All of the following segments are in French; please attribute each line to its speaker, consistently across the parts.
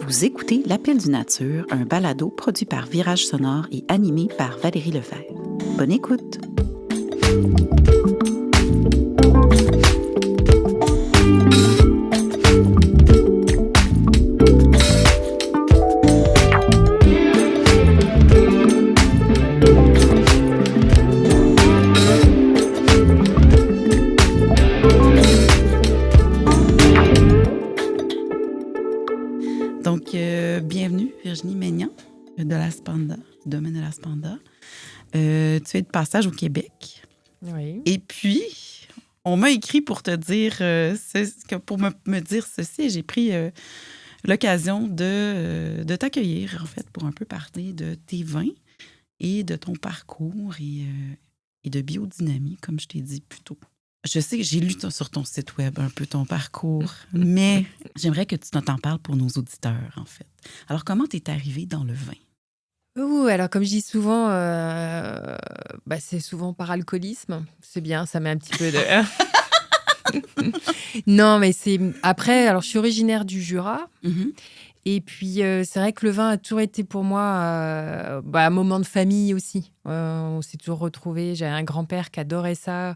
Speaker 1: Vous écoutez L'Appel du Nature, un balado produit par Virage Sonore et animé par Valérie Lefebvre. Bonne écoute! Bienvenue, Virginie Maignan de la Spanda, du domaine de la Spanda. Tu es de passage au Québec.
Speaker 2: Oui.
Speaker 1: Et puis, on m'a écrit pour te dire, pour me dire ceci. J'ai pris l'occasion de t'accueillir, en fait, pour un peu parler de tes vins et de ton parcours et de biodynamie, comme je t'ai dit plus tôt. Je sais que j'ai lu sur ton site web un peu ton parcours, mais j'aimerais que tu t'en parles pour nos auditeurs, en fait. Alors, comment t'es arrivée dans le vin?
Speaker 2: Alors comme je dis souvent, c'est souvent par alcoolisme. C'est bien, ça met un petit peu de... Non, mais c'est... Après, alors je suis originaire du Jura.
Speaker 1: Mm-hmm.
Speaker 2: Et puis, c'est vrai que le vin a toujours été pour moi un moment de famille aussi. On s'est toujours retrouvés. J'avais un grand-père qui adorait ça,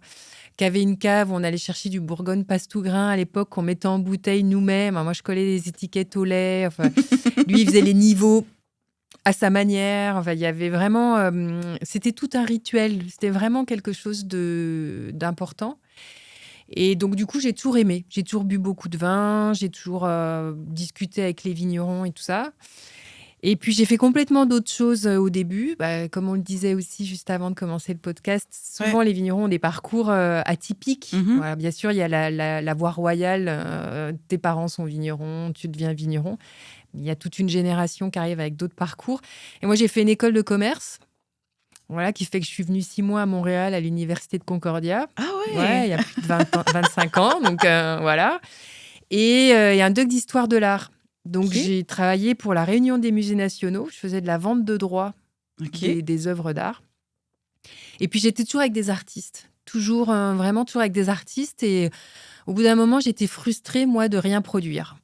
Speaker 2: qui avait une cave où on allait chercher du Bourgogne Passe-tout-Grain à l'époque, qu'on mettait en bouteille nous-mêmes. Moi, je collais les étiquettes au lait. Enfin, lui, il faisait les niveaux à sa manière. Enfin, il y avait vraiment... c'était tout un rituel. C'était vraiment quelque chose d'important. Et donc, du coup, j'ai toujours aimé. J'ai toujours bu beaucoup de vin. J'ai toujours discuté avec les vignerons et tout ça. Et puis, j'ai fait complètement d'autres choses au début. Comme on le disait aussi juste avant de commencer le podcast, souvent, les vignerons ont des parcours atypiques.
Speaker 1: Mm-hmm.
Speaker 2: Voilà, bien sûr, il y a la voie royale. Tes parents sont vignerons, tu deviens vigneron. Il y a toute une génération qui arrive avec d'autres parcours. Et moi, j'ai fait une école de commerce. Voilà, qui fait que je suis venue 6 mois à Montréal, à l'université de Concordia.
Speaker 1: Ah ouais?
Speaker 2: Ouais, il y a plus de 25 ans. Donc, voilà. Et il y a un doc d'histoire de l'art. Donc, j'ai travaillé pour la Réunion des musées nationaux. Je faisais de la vente de droits des œuvres d'art. Et puis, j'étais toujours avec des artistes. Vraiment toujours avec des artistes. Et au bout d'un moment, j'étais frustrée, moi, de rien produire.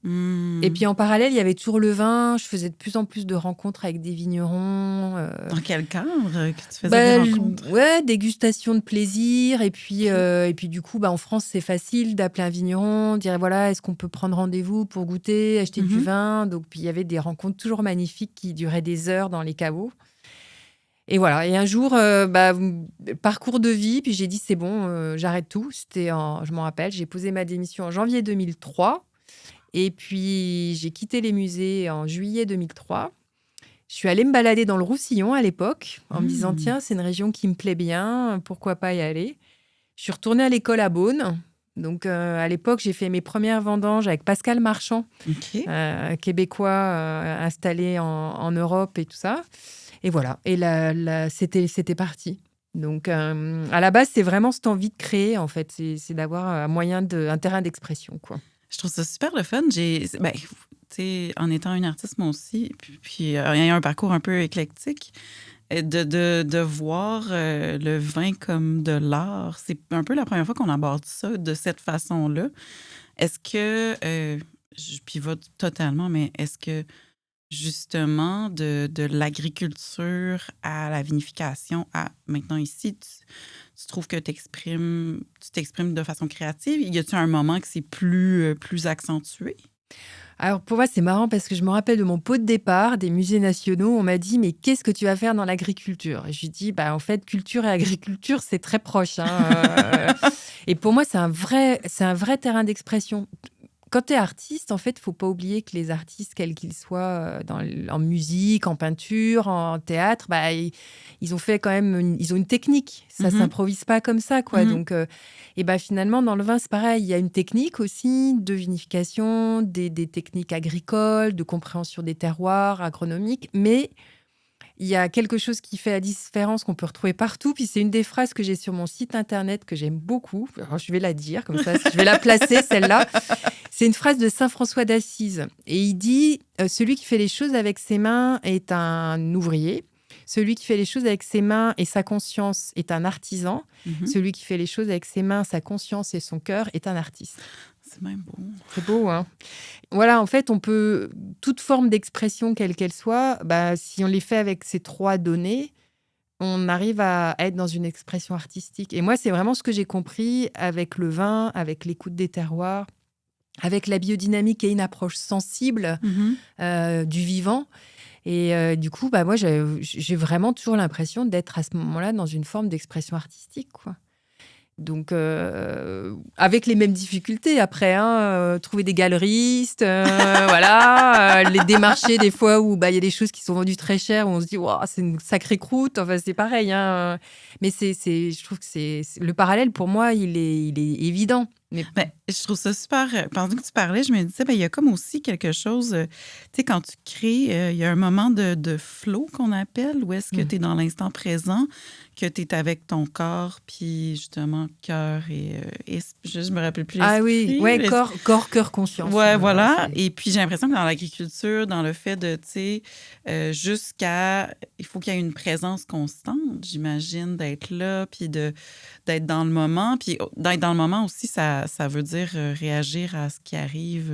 Speaker 2: Et puis, en parallèle, il y avait toujours le vin. Je faisais de plus en plus de rencontres avec des vignerons.
Speaker 1: Dans quel cadre que tu faisais des rencontres?
Speaker 2: Ouais, dégustation de plaisir. Et puis, du coup, en France, c'est facile d'appeler un vigneron, dire voilà, est-ce qu'on peut prendre rendez-vous pour goûter, acheter du vin. Donc, puis il y avait des rencontres toujours magnifiques qui duraient des heures dans les caveaux. Et voilà. Et un jour, parcours de vie, puis j'ai dit c'est bon, j'arrête tout. Je m'en rappelle, j'ai posé ma démission en janvier 2003. Et puis, j'ai quitté les musées en juillet 2003. Je suis allée me balader dans le Roussillon à l'époque, en me disant, tiens, c'est une région qui me plaît bien, pourquoi pas y aller. Je suis retournée à l'école à Beaune. Donc, à l'époque, j'ai fait mes premières vendanges avec Pascal Marchand, québécois installé en Europe et tout ça. Et voilà, et là, c'était parti. Donc, à la base, c'est vraiment cette envie de créer, en fait. C'est d'avoir un terrain d'expression, quoi.
Speaker 1: Je trouve ça super le fun. En étant une artiste, moi aussi, puis ayant un parcours un peu éclectique, de voir le vin comme de l'art, c'est un peu la première fois qu'on aborde ça de cette façon-là. Est-ce que, je pivote totalement, mais est-ce que justement de l'agriculture à la vinification à maintenant ici, tu trouves que tu t'exprimes de façon créative? Y a-t-il un moment que c'est plus accentué?
Speaker 2: Alors pour moi, c'est marrant parce que je me rappelle de mon pot de départ des musées nationaux. On m'a dit, mais qu'est-ce que tu vas faire dans l'agriculture? Et je lui dis, en fait, culture et agriculture, c'est très proche. Et pour moi, c'est un vrai terrain d'expression. Quand tu es artiste, en fait, il ne faut pas oublier que les artistes, quels qu'ils soient, en musique, en peinture, en théâtre, ils ont fait quand même ils ont une technique. Ça ne s'improvise pas comme ça, quoi. Donc, finalement, dans le vin, c'est pareil. Il y a une technique aussi de vinification, des techniques agricoles, de compréhension des terroirs agronomiques. Mais il y a quelque chose qui fait la différence qu'on peut retrouver partout. Puis c'est une des phrases que j'ai sur mon site internet que j'aime beaucoup. Alors, je vais la dire, comme ça, je vais la placer, celle-là. C'est une phrase de saint François d'Assise. Et il dit « Celui qui fait les choses avec ses mains est un ouvrier. Celui qui fait les choses avec ses mains et sa conscience est un artisan. Celui qui fait les choses avec ses mains, sa conscience et son cœur est un artiste. »
Speaker 1: C'est même beau.
Speaker 2: C'est beau, hein? voilà, en fait, on peut toute forme d'expression, quelle qu'elle soit, si on les fait avec ces 3 données, on arrive à être dans une expression artistique. Et moi, c'est vraiment ce que j'ai compris avec le vin, avec l'écoute des terroirs, avec la biodynamique et une approche sensible
Speaker 1: Mhm.
Speaker 2: du vivant. Et du coup, moi, j'ai vraiment toujours l'impression d'être à ce moment-là dans une forme d'expression artistique, quoi. Donc, avec les mêmes difficultés après, hein, trouver des galeristes, voilà, les démarcher des fois où il y a des choses qui sont vendues très cher, où on se dit, waouh, c'est une sacrée croûte. Enfin, c'est pareil, hein. Mais je trouve que le parallèle pour moi, il est évident. Mais
Speaker 1: Ben, je trouve ça super. Pendant que tu parlais, je me disais, il y a comme aussi quelque chose. Tu sais, quand tu crées, il y a un moment de flow qu'on appelle, où est-ce que tu es dans l'instant présent, que tu es avec ton corps, puis justement, cœur et je me rappelle plus
Speaker 2: ah oui,
Speaker 1: l'esprit.
Speaker 2: ouais, corps, cœur, conscience.
Speaker 1: Ouais, voilà. Et puis, j'ai l'impression que dans l'agriculture, dans le fait de, tu sais, il faut qu'il y ait une présence constante, j'imagine, d'être là, puis d'être dans le moment. Puis, d'être dans le moment aussi, ça veut dire réagir à ce qui arrive,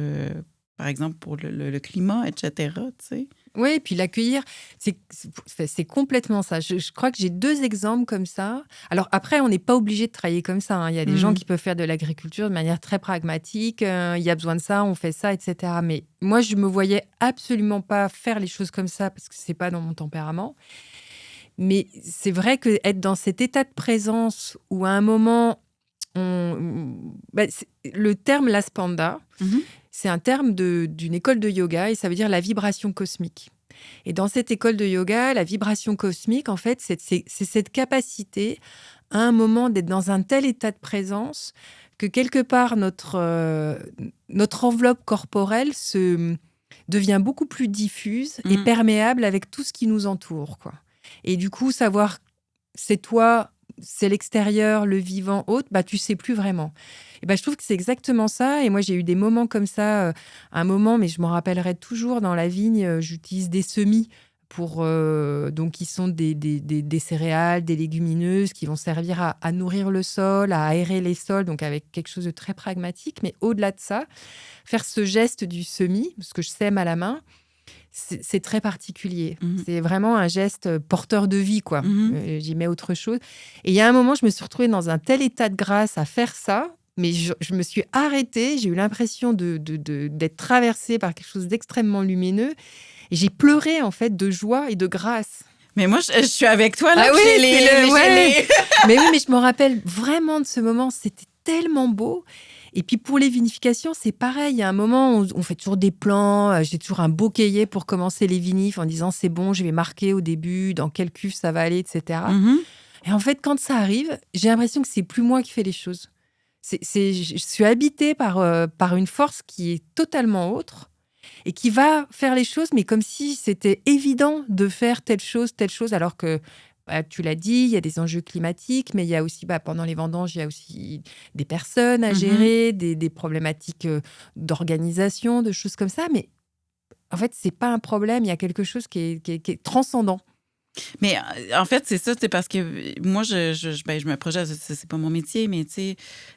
Speaker 1: par exemple, pour le climat, etc., tu sais.
Speaker 2: Oui, et puis l'accueillir, c'est complètement ça. Je crois que j'ai 2 exemples comme ça. Alors après, on n'est pas obligé de travailler comme ça, hein. Il y a des gens qui peuvent faire de l'agriculture de manière très pragmatique. Il y a besoin de ça, on fait ça, etc. Mais moi, je me voyais absolument pas faire les choses comme ça parce que c'est pas dans mon tempérament. Mais c'est vrai que être dans cet état de présence où à un moment, le terme Laspanda,
Speaker 1: Mhm.
Speaker 2: c'est un terme d'une école de yoga et ça veut dire la vibration cosmique. Et dans cette école de yoga, la vibration cosmique, en fait, c'est cette capacité à un moment d'être dans un tel état de présence que quelque part notre enveloppe corporelle devient beaucoup plus diffuse et
Speaker 1: Mm.
Speaker 2: perméable avec tout ce qui nous entoure, quoi. Et du coup, savoir c'est toi, c'est l'extérieur, le vivant, autre, tu sais plus vraiment. Et je trouve que c'est exactement ça. Et moi, j'ai eu des moments comme ça, un moment, mais je m'en rappellerai toujours, dans la vigne, j'utilise des semis donc qui sont des céréales, des légumineuses qui vont servir à nourrir le sol, à aérer les sols, donc avec quelque chose de très pragmatique. Mais au-delà de ça, faire ce geste du semis, parce que je sème à la main, c'est très particulier.
Speaker 1: Mhm.
Speaker 2: C'est vraiment un geste porteur de vie, quoi.
Speaker 1: Mhm.
Speaker 2: J'y mets autre chose. Et il y a un moment, je me suis retrouvée dans un tel état de grâce à faire ça, mais je me suis arrêtée. J'ai eu l'impression d'être traversée par quelque chose d'extrêmement lumineux. Et j'ai pleuré, en fait, de joie et de grâce.
Speaker 1: Mais moi, je suis avec toi, là.
Speaker 2: Ah oui,
Speaker 1: ouais.
Speaker 2: Mais oui, mais je me rappelle vraiment de ce moment. C'était tellement beau. Et puis pour les vinifications, c'est pareil. Il y a un moment, on fait toujours des plans. J'ai toujours un beau cahier pour commencer les vinifs en disant c'est bon, je vais marquer au début dans quelle cuve ça va aller, etc.
Speaker 1: Mhm.
Speaker 2: Et en fait, quand ça arrive, j'ai l'impression que c'est plus moi qui fais les choses. Je suis habitée par une force qui est totalement autre et qui va faire les choses, mais comme si c'était évident de faire telle chose, alors que tu l'as dit, il y a des enjeux climatiques, mais il y a aussi, pendant les vendanges, il y a aussi des personnes à
Speaker 1: Mhm.
Speaker 2: gérer, des problématiques d'organisation, de choses comme ça. Mais en fait, c'est pas un problème. Il y a quelque chose qui est transcendant.
Speaker 1: Mais en fait, c'est ça, c'est parce que moi, je me projette, c'est pas mon métier, mais tu sais,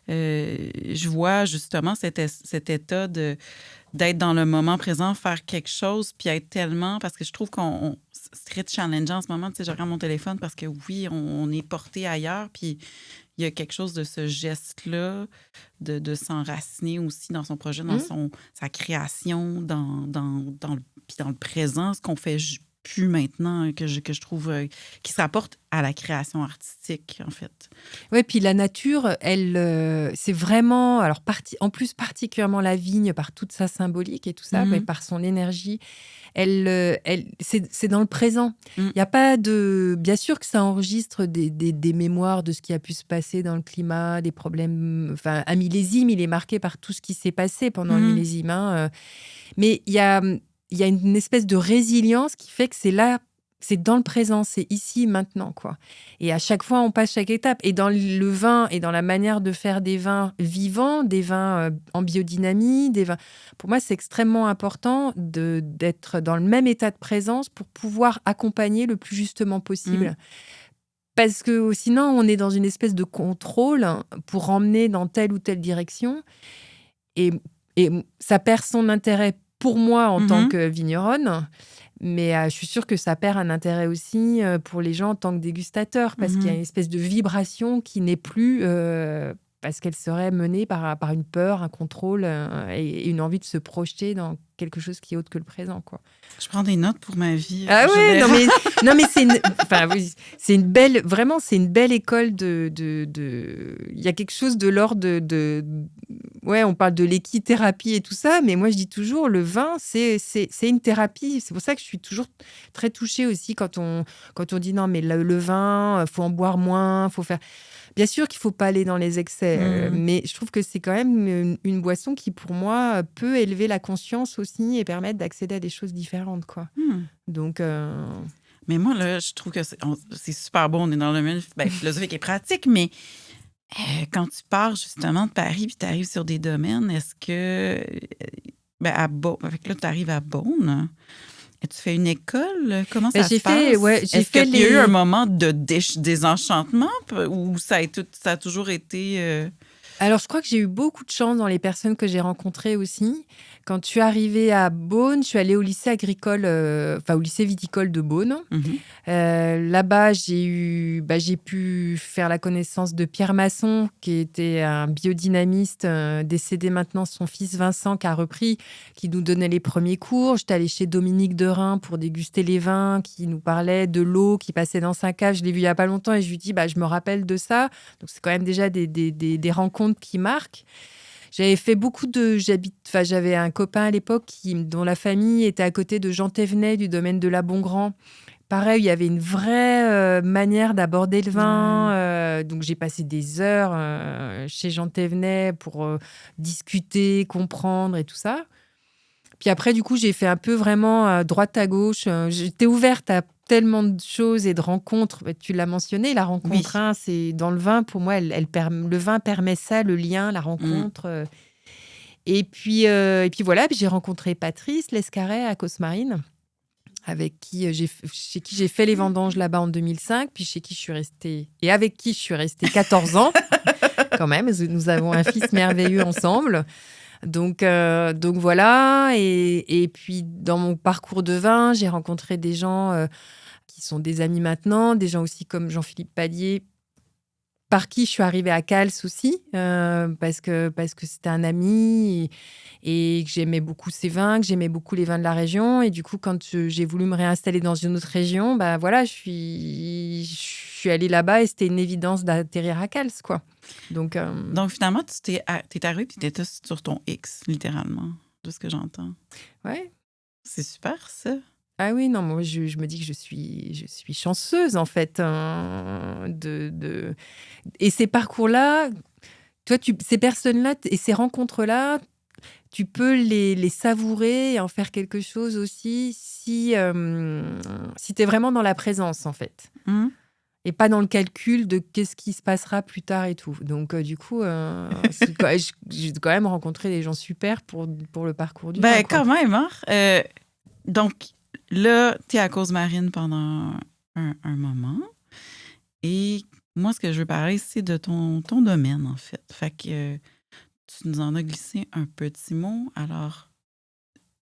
Speaker 1: je vois justement cet état d'être dans le moment présent, faire quelque chose, puis être tellement, parce que je trouve c'est très challengeant en ce moment, tu sais, je regarde mon téléphone parce que oui, on est porté ailleurs, puis il y a quelque chose de ce geste-là, de s'enraciner aussi dans son projet, dans sa création, puis dans le présent, ce qu'on fait plus maintenant, que je trouve qui se rapporte à la création artistique, en fait.
Speaker 2: Oui, puis la nature, elle, c'est vraiment, alors en plus particulièrement la vigne, par toute sa symbolique et tout ça, mais par son énergie, c'est dans le présent. Il y a pas de... Bien sûr que ça enregistre des mémoires de ce qui a pu se passer dans le climat, des problèmes... Enfin, un millésime, il est marqué par tout ce qui s'est passé pendant le millésime, hein. Mais il y a une espèce de résilience qui fait que c'est là, c'est dans le présent, c'est ici, maintenant, quoi. Et à chaque fois, on passe chaque étape. Et dans le vin et dans la manière de faire des vins vivants, des vins en biodynamie, des vins... Pour moi, c'est extrêmement important d'être dans le même état de présence pour pouvoir accompagner le plus justement possible. Parce que sinon, on est dans une espèce de contrôle pour emmener dans telle ou telle direction. Et ça perd son intérêt pour moi en tant
Speaker 1: Mhm.
Speaker 2: que vigneronne. Mais je suis sûre que ça perd un intérêt aussi pour les gens en tant que dégustateurs, parce qu'il y a
Speaker 1: Mhm.
Speaker 2: une espèce de vibration qui n'est plus, parce qu'elle serait menée par une peur, un contrôle et une envie de se projeter dans quelque chose qui est autre que le présent, quoi.
Speaker 1: Je prends des notes pour ma vie.
Speaker 2: Ah
Speaker 1: Je
Speaker 2: ouais,
Speaker 1: vais...
Speaker 2: non mais enfin, oui, c'est une belle, vraiment, c'est une belle école il y a quelque chose de l'ordre ouais, on parle de l'équithérapie et tout ça, mais moi je dis toujours, le vin, c'est une thérapie. C'est pour ça que je suis toujours très touchée aussi quand on dit non, mais le vin, faut en boire moins, faut faire. Bien sûr qu'il ne faut pas aller dans les excès,
Speaker 1: Mhm.
Speaker 2: mais je trouve que c'est quand même une boisson qui, pour moi, peut élever la conscience aussi et permettre d'accéder à des choses différentes, quoi.
Speaker 1: Hmm.
Speaker 2: Donc,
Speaker 1: Mais moi, là, je trouve que c'est super bon. On est dans le domaine philosophique et pratique, mais quand tu pars justement de Paris puis tu arrives sur des domaines, est-ce que. À Beaune, fait que là, tu arrives à Beaune. Et tu fais une école? Comment ça se passe?
Speaker 2: j'ai
Speaker 1: Est-ce
Speaker 2: fait
Speaker 1: qu'il y a eu un
Speaker 2: les.
Speaker 1: moment de désenchantement ou ça a toujours été.
Speaker 2: Alors, je crois que j'ai eu beaucoup de chance dans les personnes que j'ai rencontrées aussi. Quand je suis arrivée à Beaune, je suis allée au lycée agricole, au lycée viticole de Beaune.
Speaker 1: Mhm.
Speaker 2: Là-bas, j'ai pu faire la connaissance de Pierre Masson, qui était un biodynamiste décédé maintenant, son fils Vincent, qui a repris, qui nous donnait les premiers cours. J'étais allée chez Dominique Derain pour déguster les vins, qui nous parlait de l'eau qui passait dans sa cave. Je l'ai vu il n'y a pas longtemps et je lui dis, je me rappelle de ça. Donc, c'est quand même déjà des rencontres qui marquent. J'avais fait j'avais un copain à l'époque dont la famille était à côté de Jean Thévenet du domaine de la Bongrand. Pareil, il y avait une vraie manière d'aborder le vin. Donc, j'ai passé des heures chez Jean Thévenet pour discuter, comprendre et tout ça. Puis après, du coup, j'ai fait un peu vraiment droite à gauche. J'étais ouverte à tellement de choses et de rencontres. Tu l'as mentionné, la rencontre,
Speaker 1: Oui.
Speaker 2: hein, c'est dans le vin, pour moi, le vin permet ça, le lien, la
Speaker 1: Mm.
Speaker 2: rencontre. Et puis voilà, puis j'ai rencontré Patrice Lescaret à Cosmarine, chez qui j'ai fait les vendanges là-bas en 2005, puis chez qui je suis restée, et avec qui je suis restée 14 ans, quand même. Nous avons un fils merveilleux ensemble. Donc voilà. Et puis, dans mon parcours de vin, j'ai rencontré des gens qui sont des amis maintenant, des gens aussi comme Jean-Philippe Pallier, par qui je suis arrivée à Cals aussi, parce que c'était un ami et que j'aimais beaucoup ses vins, que j'aimais beaucoup les vins de la région. Et du coup, quand j'ai voulu me réinstaller dans une autre région, voilà, je suis allée là-bas et c'était une évidence d'atterrir à Cals, quoi. Donc
Speaker 1: finalement, t'es arrivé et tu étais sur ton X, littéralement, de ce que j'entends.
Speaker 2: ouais.
Speaker 1: C'est super, ça.
Speaker 2: Ah oui, non, moi, je me dis que je suis chanceuse, en fait, hein, Et ces parcours-là, toi, ces personnes-là et ces rencontres-là, tu peux les savourer et en faire quelque chose aussi si tu es vraiment dans la présence, en fait.
Speaker 1: Mm.
Speaker 2: Et pas dans le calcul de qu'est-ce qui se passera plus tard et tout. Donc, du coup, j'ai quand même rencontré des gens super pour le parcours du vin, quoi.
Speaker 1: Quand même, hein? Donc, là, tu es à Cosmarine pendant un moment. Et moi, ce que je veux parler, c'est de ton domaine, en fait. Fait que tu nous en as glissé un petit mot. Alors,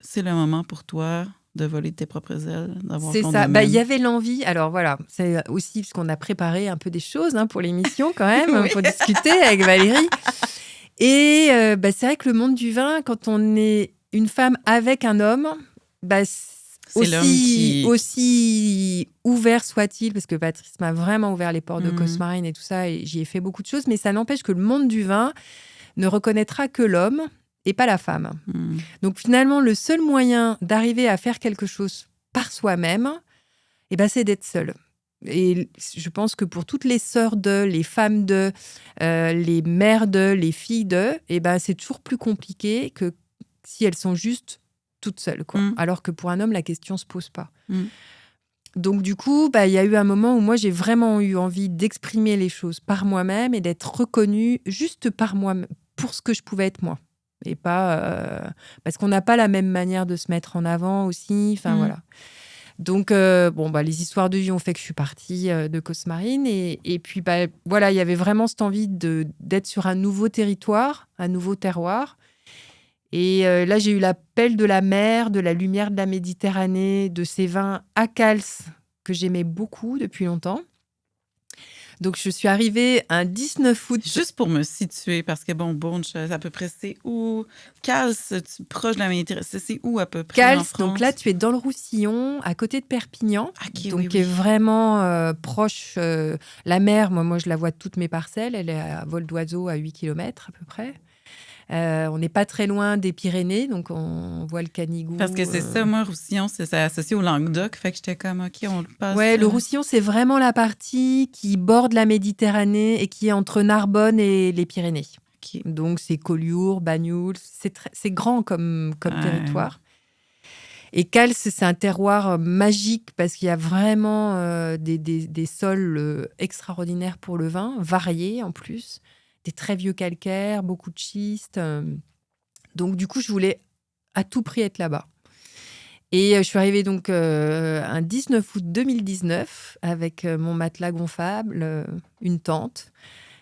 Speaker 1: c'est le moment pour toi de voler tes propres ailes, d'avoir
Speaker 2: C'est
Speaker 1: ton
Speaker 2: ça.
Speaker 1: domaine.
Speaker 2: Il y avait l'envie. Alors voilà, c'est aussi parce qu'on a préparé un peu des choses pour l'émission quand même,
Speaker 1: Oui.
Speaker 2: pour discuter avec Valérie. Et c'est vrai que le monde du vin, quand on est une femme avec un homme,
Speaker 1: c'est l'homme qui...
Speaker 2: aussi ouvert soit-il, parce que Patrice m'a vraiment ouvert les portes de
Speaker 1: Mhm.
Speaker 2: Cosmarine et tout ça, et j'y ai fait beaucoup de choses, mais ça n'empêche que le monde du vin ne reconnaîtra que l'homme et pas la femme.
Speaker 1: Mm.
Speaker 2: Donc finalement, le seul moyen d'arriver à faire quelque chose par soi-même, c'est d'être seul. Et je pense que pour toutes les sœurs les femmes les mères les filles c'est toujours plus compliqué que si elles sont juste toutes seules, quoi.
Speaker 1: Mm.
Speaker 2: Alors que pour un homme, la question se pose pas.
Speaker 1: Mm.
Speaker 2: Donc du coup, il y a eu un moment où moi, j'ai vraiment eu envie d'exprimer les choses par moi-même et d'être reconnue juste par moi, pour ce que je pouvais être moi. Et pas... parce qu'on n'a pas la même manière de se mettre en avant aussi. Enfin, voilà. Donc, les histoires de vie ont fait que je suis partie de Cosmarine. Et puis, voilà, il y avait vraiment cette envie d'être sur un nouveau territoire, un nouveau terroir. Et là, j'ai eu l'appel de la mer, de la lumière de la Méditerranée, de ces vins à Cals que j'aimais beaucoup depuis longtemps. Donc, je suis arrivée un 19 août.
Speaker 1: Juste pour me situer, parce que Bunch, à peu près, c'est où? Cals, proche de la Méditerranée, c'est où à peu près en
Speaker 2: Cals,
Speaker 1: France?
Speaker 2: donc là, tu es dans le Roussillon, à côté de Perpignan.
Speaker 1: Ok,
Speaker 2: donc,
Speaker 1: oui,
Speaker 2: qui est
Speaker 1: oui.
Speaker 2: vraiment proche. La mer, moi, je la vois de toutes mes parcelles. Elle est à vol d'oiseau à 8 km à peu près. On n'est pas très loin des Pyrénées, donc on voit le Canigou.
Speaker 1: Parce que c'est ça, moi, Roussillon, c'est associé au Languedoc. Fait que j'étais comme, OK, on le passe.
Speaker 2: Ouais, le Roussillon, c'est vraiment la partie qui borde la Méditerranée et qui est entre Narbonne et les Pyrénées.
Speaker 1: OK.
Speaker 2: Donc, c'est Collioure, Banyuls. C'est grand comme territoire. Et Cals, c'est un terroir magique parce qu'il y a vraiment des sols extraordinaires pour le vin, variés en plus. Des très vieux calcaires, beaucoup de schiste. Donc, du coup, je voulais à tout prix être là-bas. Et je suis arrivée donc un 19 août 2019 avec mon matelas gonflable, une tente.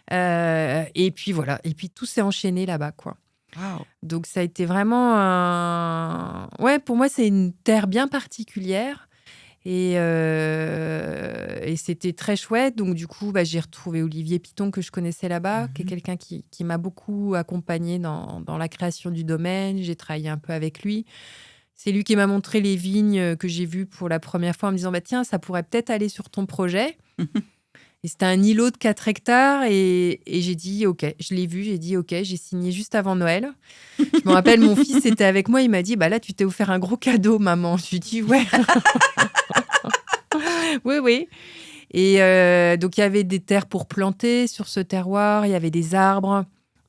Speaker 2: Et puis voilà. Et puis tout s'est enchaîné là-bas, quoi.
Speaker 1: Wow.
Speaker 2: Donc ça a été vraiment Ouais, pour moi, c'est une terre bien particulière. Et c'était très chouette. Donc, du coup, j'ai retrouvé Olivier Piton, que je connaissais là-bas, qui est quelqu'un qui m'a beaucoup accompagnée dans la création du domaine. J'ai travaillé un peu avec lui. C'est lui qui m'a montré les vignes que j'ai vues pour la première fois en me disant tiens, ça pourrait peut-être aller sur ton projet. Et c'était un îlot de 4 hectares et j'ai dit OK. Je l'ai vu, j'ai dit OK. J'ai signé juste avant Noël. Je me rappelle, mon fils était avec moi. Il m'a dit là, tu t'es offert un gros cadeau, maman. Je lui ai dit ouais. Oui. Et donc, il y avait des terres pour planter sur ce terroir. Il y avait des arbres.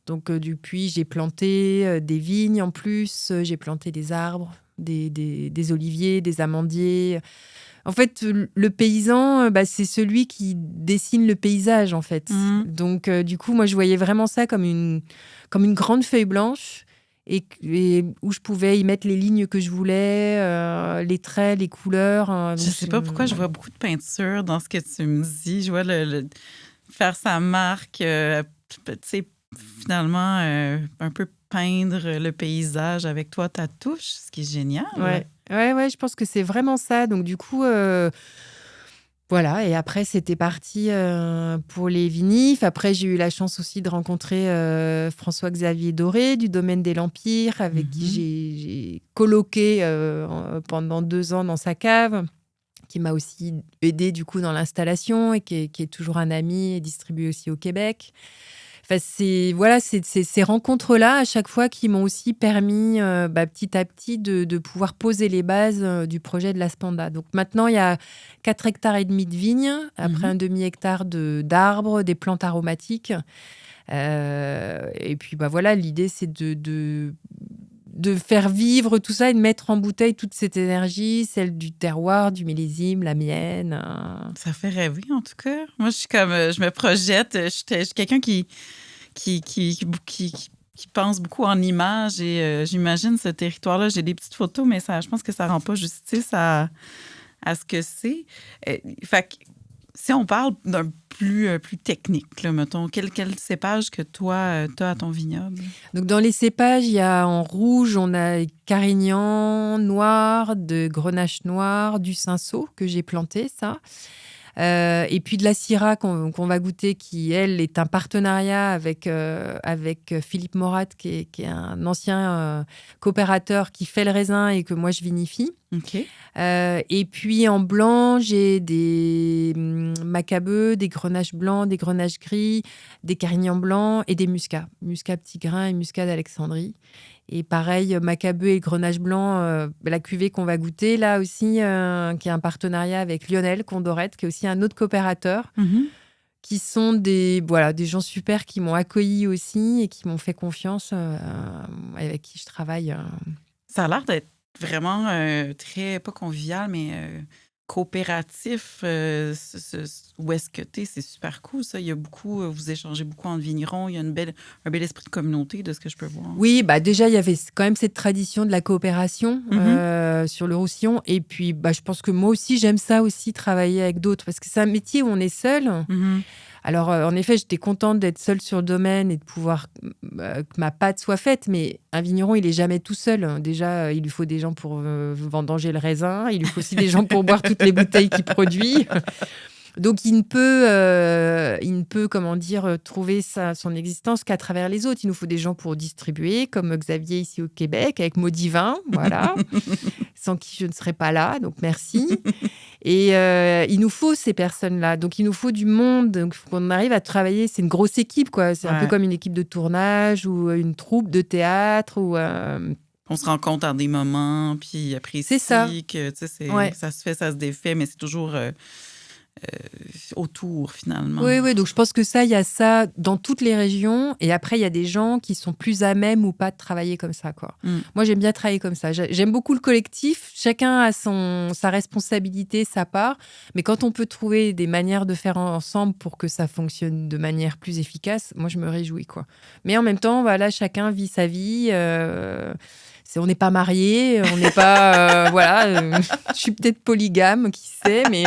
Speaker 2: Donc, depuis, j'ai planté des vignes en plus. J'ai planté des arbres, des oliviers, des amandiers. En fait, le paysan, c'est celui qui dessine le paysage, en fait. Donc, du coup, moi, je voyais vraiment ça comme une grande feuille blanche et où je pouvais y mettre les lignes que je voulais, les traits, les couleurs.
Speaker 1: Je ne sais pas pourquoi je vois beaucoup de peinture dans ce que tu me dis. Je vois faire sa marque, tu sais, finalement, un peu peindre le paysage avec toi, ta touche, ce qui est génial.
Speaker 2: Ouais, je pense que c'est vraiment ça. Donc, du coup, voilà. Et après, c'était parti pour les vinifs. Après, j'ai eu la chance aussi de rencontrer François-Xavier Doré du domaine des L'Empire, avec qui j'ai colloqué pendant 2 ans dans sa cave, qui m'a aussi aidé du coup dans l'installation et qui est toujours un ami et distribué aussi au Québec. Enfin, c'est ces rencontres-là, à chaque fois, qui m'ont aussi permis, petit à petit, de pouvoir poser les bases du projet de la Spanda. Donc maintenant, il y a 4 hectares et demi de vignes, après un demi-hectare d'arbres, des plantes aromatiques. Et puis, voilà, l'idée, c'est de faire vivre tout ça et de mettre en bouteille toute cette énergie, celle du terroir, du millésime, la mienne.
Speaker 1: Ça fait rêver, en tout cas. Moi, je suis comme, je me projette. Je suis quelqu'un qui pense beaucoup en images et j'imagine ce territoire-là. J'ai des petites photos, mais je pense que ça rend pas justice à ce que c'est. Fait que, si on parle d'un plus technique, là, mettons, quel cépage que toi, tu as à ton vignoble?
Speaker 2: Donc, dans les cépages, il y a en rouge, on a Carignan noir, de Grenache noir, du Cinsault que j'ai planté, ça. Et puis de la Syrah qu'on va goûter, qui, elle, est un partenariat avec Philippe Morat, qui est un ancien coopérateur qui fait le raisin et que moi, je vinifie.
Speaker 1: OK.
Speaker 2: Et puis en blanc, j'ai des macabeux, des grenaches blancs, des grenaches gris, des carignans blancs et des muscats. Muscat petit grain et muscat d'Alexandrie. Et pareil, macabeux et grenache blanc, la cuvée qu'on va goûter, là aussi, qui est un partenariat avec Lionel Condorette, qui est aussi un autre coopérateur, qui sont des gens super qui m'ont accueilli aussi et qui m'ont fait confiance, avec qui je travaille.
Speaker 1: Ça a l'air d'être vraiment très, pas convivial, mais coopératif. Où est-ce que tu es? C'est super cool, ça. Il y a beaucoup, vous échangez beaucoup entre vignerons. Il y a un bel esprit de communauté, de ce que je peux voir.
Speaker 2: Oui, déjà, il y avait quand même cette tradition de la coopération sur le Roussillon. Et puis, je pense que moi aussi, j'aime ça aussi, travailler avec d'autres. Parce que c'est un métier où on est seul. Alors, en effet, j'étais contente d'être seule sur le domaine et de pouvoir que ma pâte soit faite, mais un vigneron, il est jamais tout seul, hein. Déjà, il lui faut des gens pour vendanger le raisin, il lui faut aussi des gens pour boire toutes les bouteilles qu'il produit. Donc, il ne peut, comment dire, trouver son existence qu'à travers les autres. Il nous faut des gens pour distribuer, comme Xavier ici au Québec, avec Maudivin, voilà, sans qui je ne serais pas là, donc merci. Et il nous faut ces personnes-là. Donc, il nous faut du monde. Donc, il faut qu'on arrive à travailler. C'est une grosse équipe, quoi. C'est un peu comme une équipe de tournage ou une troupe de théâtre.
Speaker 1: On se rencontre en des moments, puis apprécie que ça se fait, ça se défait, mais c'est toujours autour, finalement.
Speaker 2: Oui. Donc, je pense que il y a ça dans toutes les régions. Et après, il y a des gens qui sont plus à même ou pas de travailler comme ça, quoi. Moi, j'aime bien travailler comme ça. J'aime beaucoup le collectif. Chacun a sa responsabilité, sa part. Mais quand on peut trouver des manières de faire ensemble pour que ça fonctionne de manière plus efficace, moi, je me réjouis, quoi. Mais en même temps, voilà, chacun vit sa vie. On n'est pas mariés, on n'est pas... je suis peut-être polygame, qui sait, mais...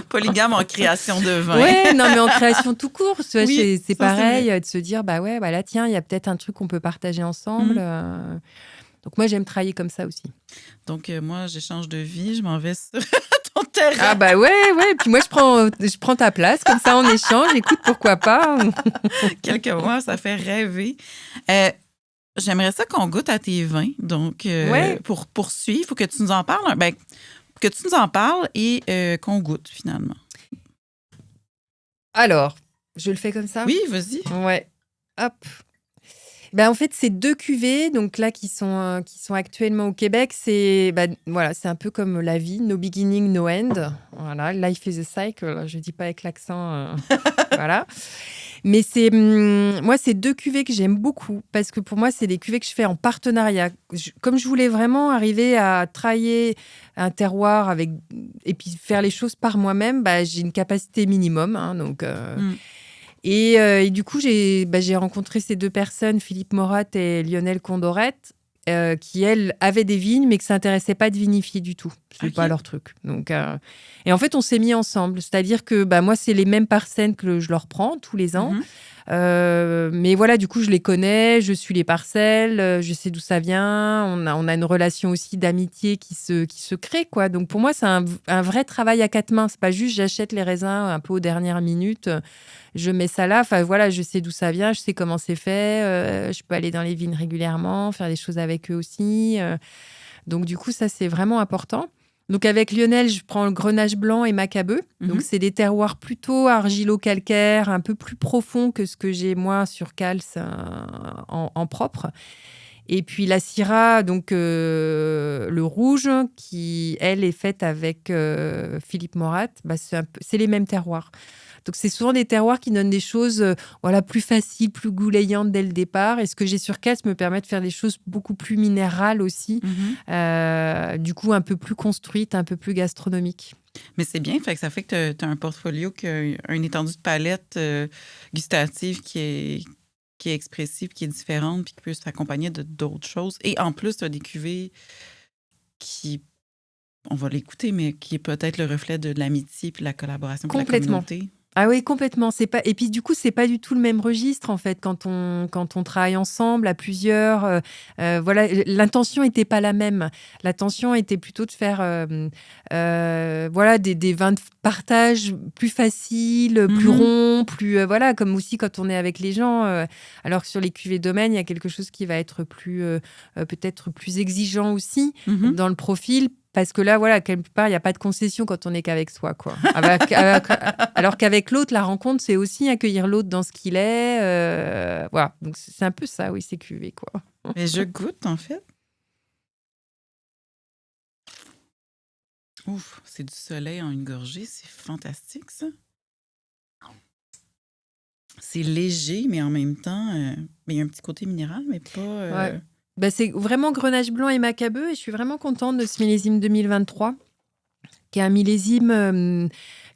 Speaker 1: Polygame en création de vin.
Speaker 2: Oui, non, mais en création tout court.
Speaker 1: Oui,
Speaker 2: c'est pareil, de se dire, là, tiens, il y a peut-être un truc qu'on peut partager ensemble. Donc, moi, j'aime travailler comme ça aussi.
Speaker 1: Donc, moi, j'échange de vie, je m'en vais sur ton terrain.
Speaker 2: Ah ouais. Puis moi, je prends ta place, comme ça, on échange. Écoute, pourquoi pas?
Speaker 1: Quelques mois, ça fait rêver. J'aimerais ça qu'on goûte à tes vins. Donc, pour poursuivre, il faut que tu nous en parles. Que tu nous en parles et qu'on goûte, finalement.
Speaker 2: Alors, je le fais comme ça?
Speaker 1: Oui, vas-y.
Speaker 2: Ouais. Hop. En fait, c'est 2 cuvées donc là, qui sont actuellement au Québec. C'est un peu comme la vie, no beginning, no end. Voilà, life is a cycle. Je ne dis pas avec l'accent. Voilà. Mais moi, c'est 2 cuvées que j'aime beaucoup parce que pour moi, c'est des cuvées que je fais en partenariat. Comme je voulais vraiment arriver à travailler un terroir et puis faire les choses par moi-même, j'ai une capacité minimum. Hein, donc, et du coup, j'ai rencontré ces 2 personnes, Philippe Morat et Lionel Condorette, qui, elles, avaient des vignes, mais que ça n'intéressait pas de vinifier du tout. C'est pas leur truc. Donc, et en fait, on s'est mis ensemble. C'est-à-dire que moi, c'est les mêmes parcelles que je leur prends tous les ans. Mais voilà, du coup, je les connais, je suis les parcelles, je sais d'où ça vient. On a une relation aussi d'amitié qui se crée, quoi. Donc, pour moi, c'est un vrai travail à 4 mains. C'est pas juste j'achète les raisins un peu aux dernières minutes, je mets ça là. Enfin, voilà, je sais d'où ça vient, je sais comment c'est fait. Je peux aller dans les vignes régulièrement, faire des choses avec eux aussi. Donc, du coup, ça, c'est vraiment important. Donc, avec Lionel, je prends le Grenache blanc et Macabeu. Donc, c'est des terroirs plutôt argilo-calcaires, un peu plus profonds que ce que j'ai, moi, sur Cals en propre. Et puis, la Syrah, donc le rouge, qui, elle, est faite avec Philippe Morat, c'est les mêmes terroirs. Donc, c'est souvent des terroirs qui donnent des choses plus faciles, plus gouléantes dès le départ. Et ce que j'ai sur Cals me permet de faire des choses beaucoup plus minérales aussi, du coup un peu plus construites, un peu plus gastronomiques.
Speaker 1: Mais c'est bien, ça fait que tu as un portfolio qui a une étendue de palette gustative qui est expressive, qui est différente, puis qui peut s'accompagner d'autres choses. Et en plus, tu as des cuvées qui, on va l'écouter, mais qui est peut-être le reflet de l'amitié puis de la collaboration avec la communauté.
Speaker 2: Ah oui, complètement. Et puis du coup, c'est pas du tout le même registre en fait quand on travaille ensemble à plusieurs. L'intention était pas la même. L'intention était plutôt de faire des vins de partage plus faciles, plus ronds, plus comme aussi quand on est avec les gens. Alors que sur les cuvées domaine, il y a quelque chose qui va être plus peut-être plus exigeant aussi dans le profil. Parce que là, quelque part, il n'y a pas de concession quand on n'est qu'avec soi, quoi. Alors qu'avec l'autre, la rencontre, c'est aussi accueillir l'autre dans ce qu'il est. Voilà. Donc, c'est un peu ça, oui, c'est cuvée, quoi.
Speaker 1: Mais je goûte, en fait. Ouf, c'est du soleil en une gorgée. C'est fantastique, ça. C'est léger, mais en même temps, il y a un petit côté minéral, mais pas...
Speaker 2: c'est vraiment Grenache blanc et Macabeu et je suis vraiment contente de ce millésime 2023 qui est un millésime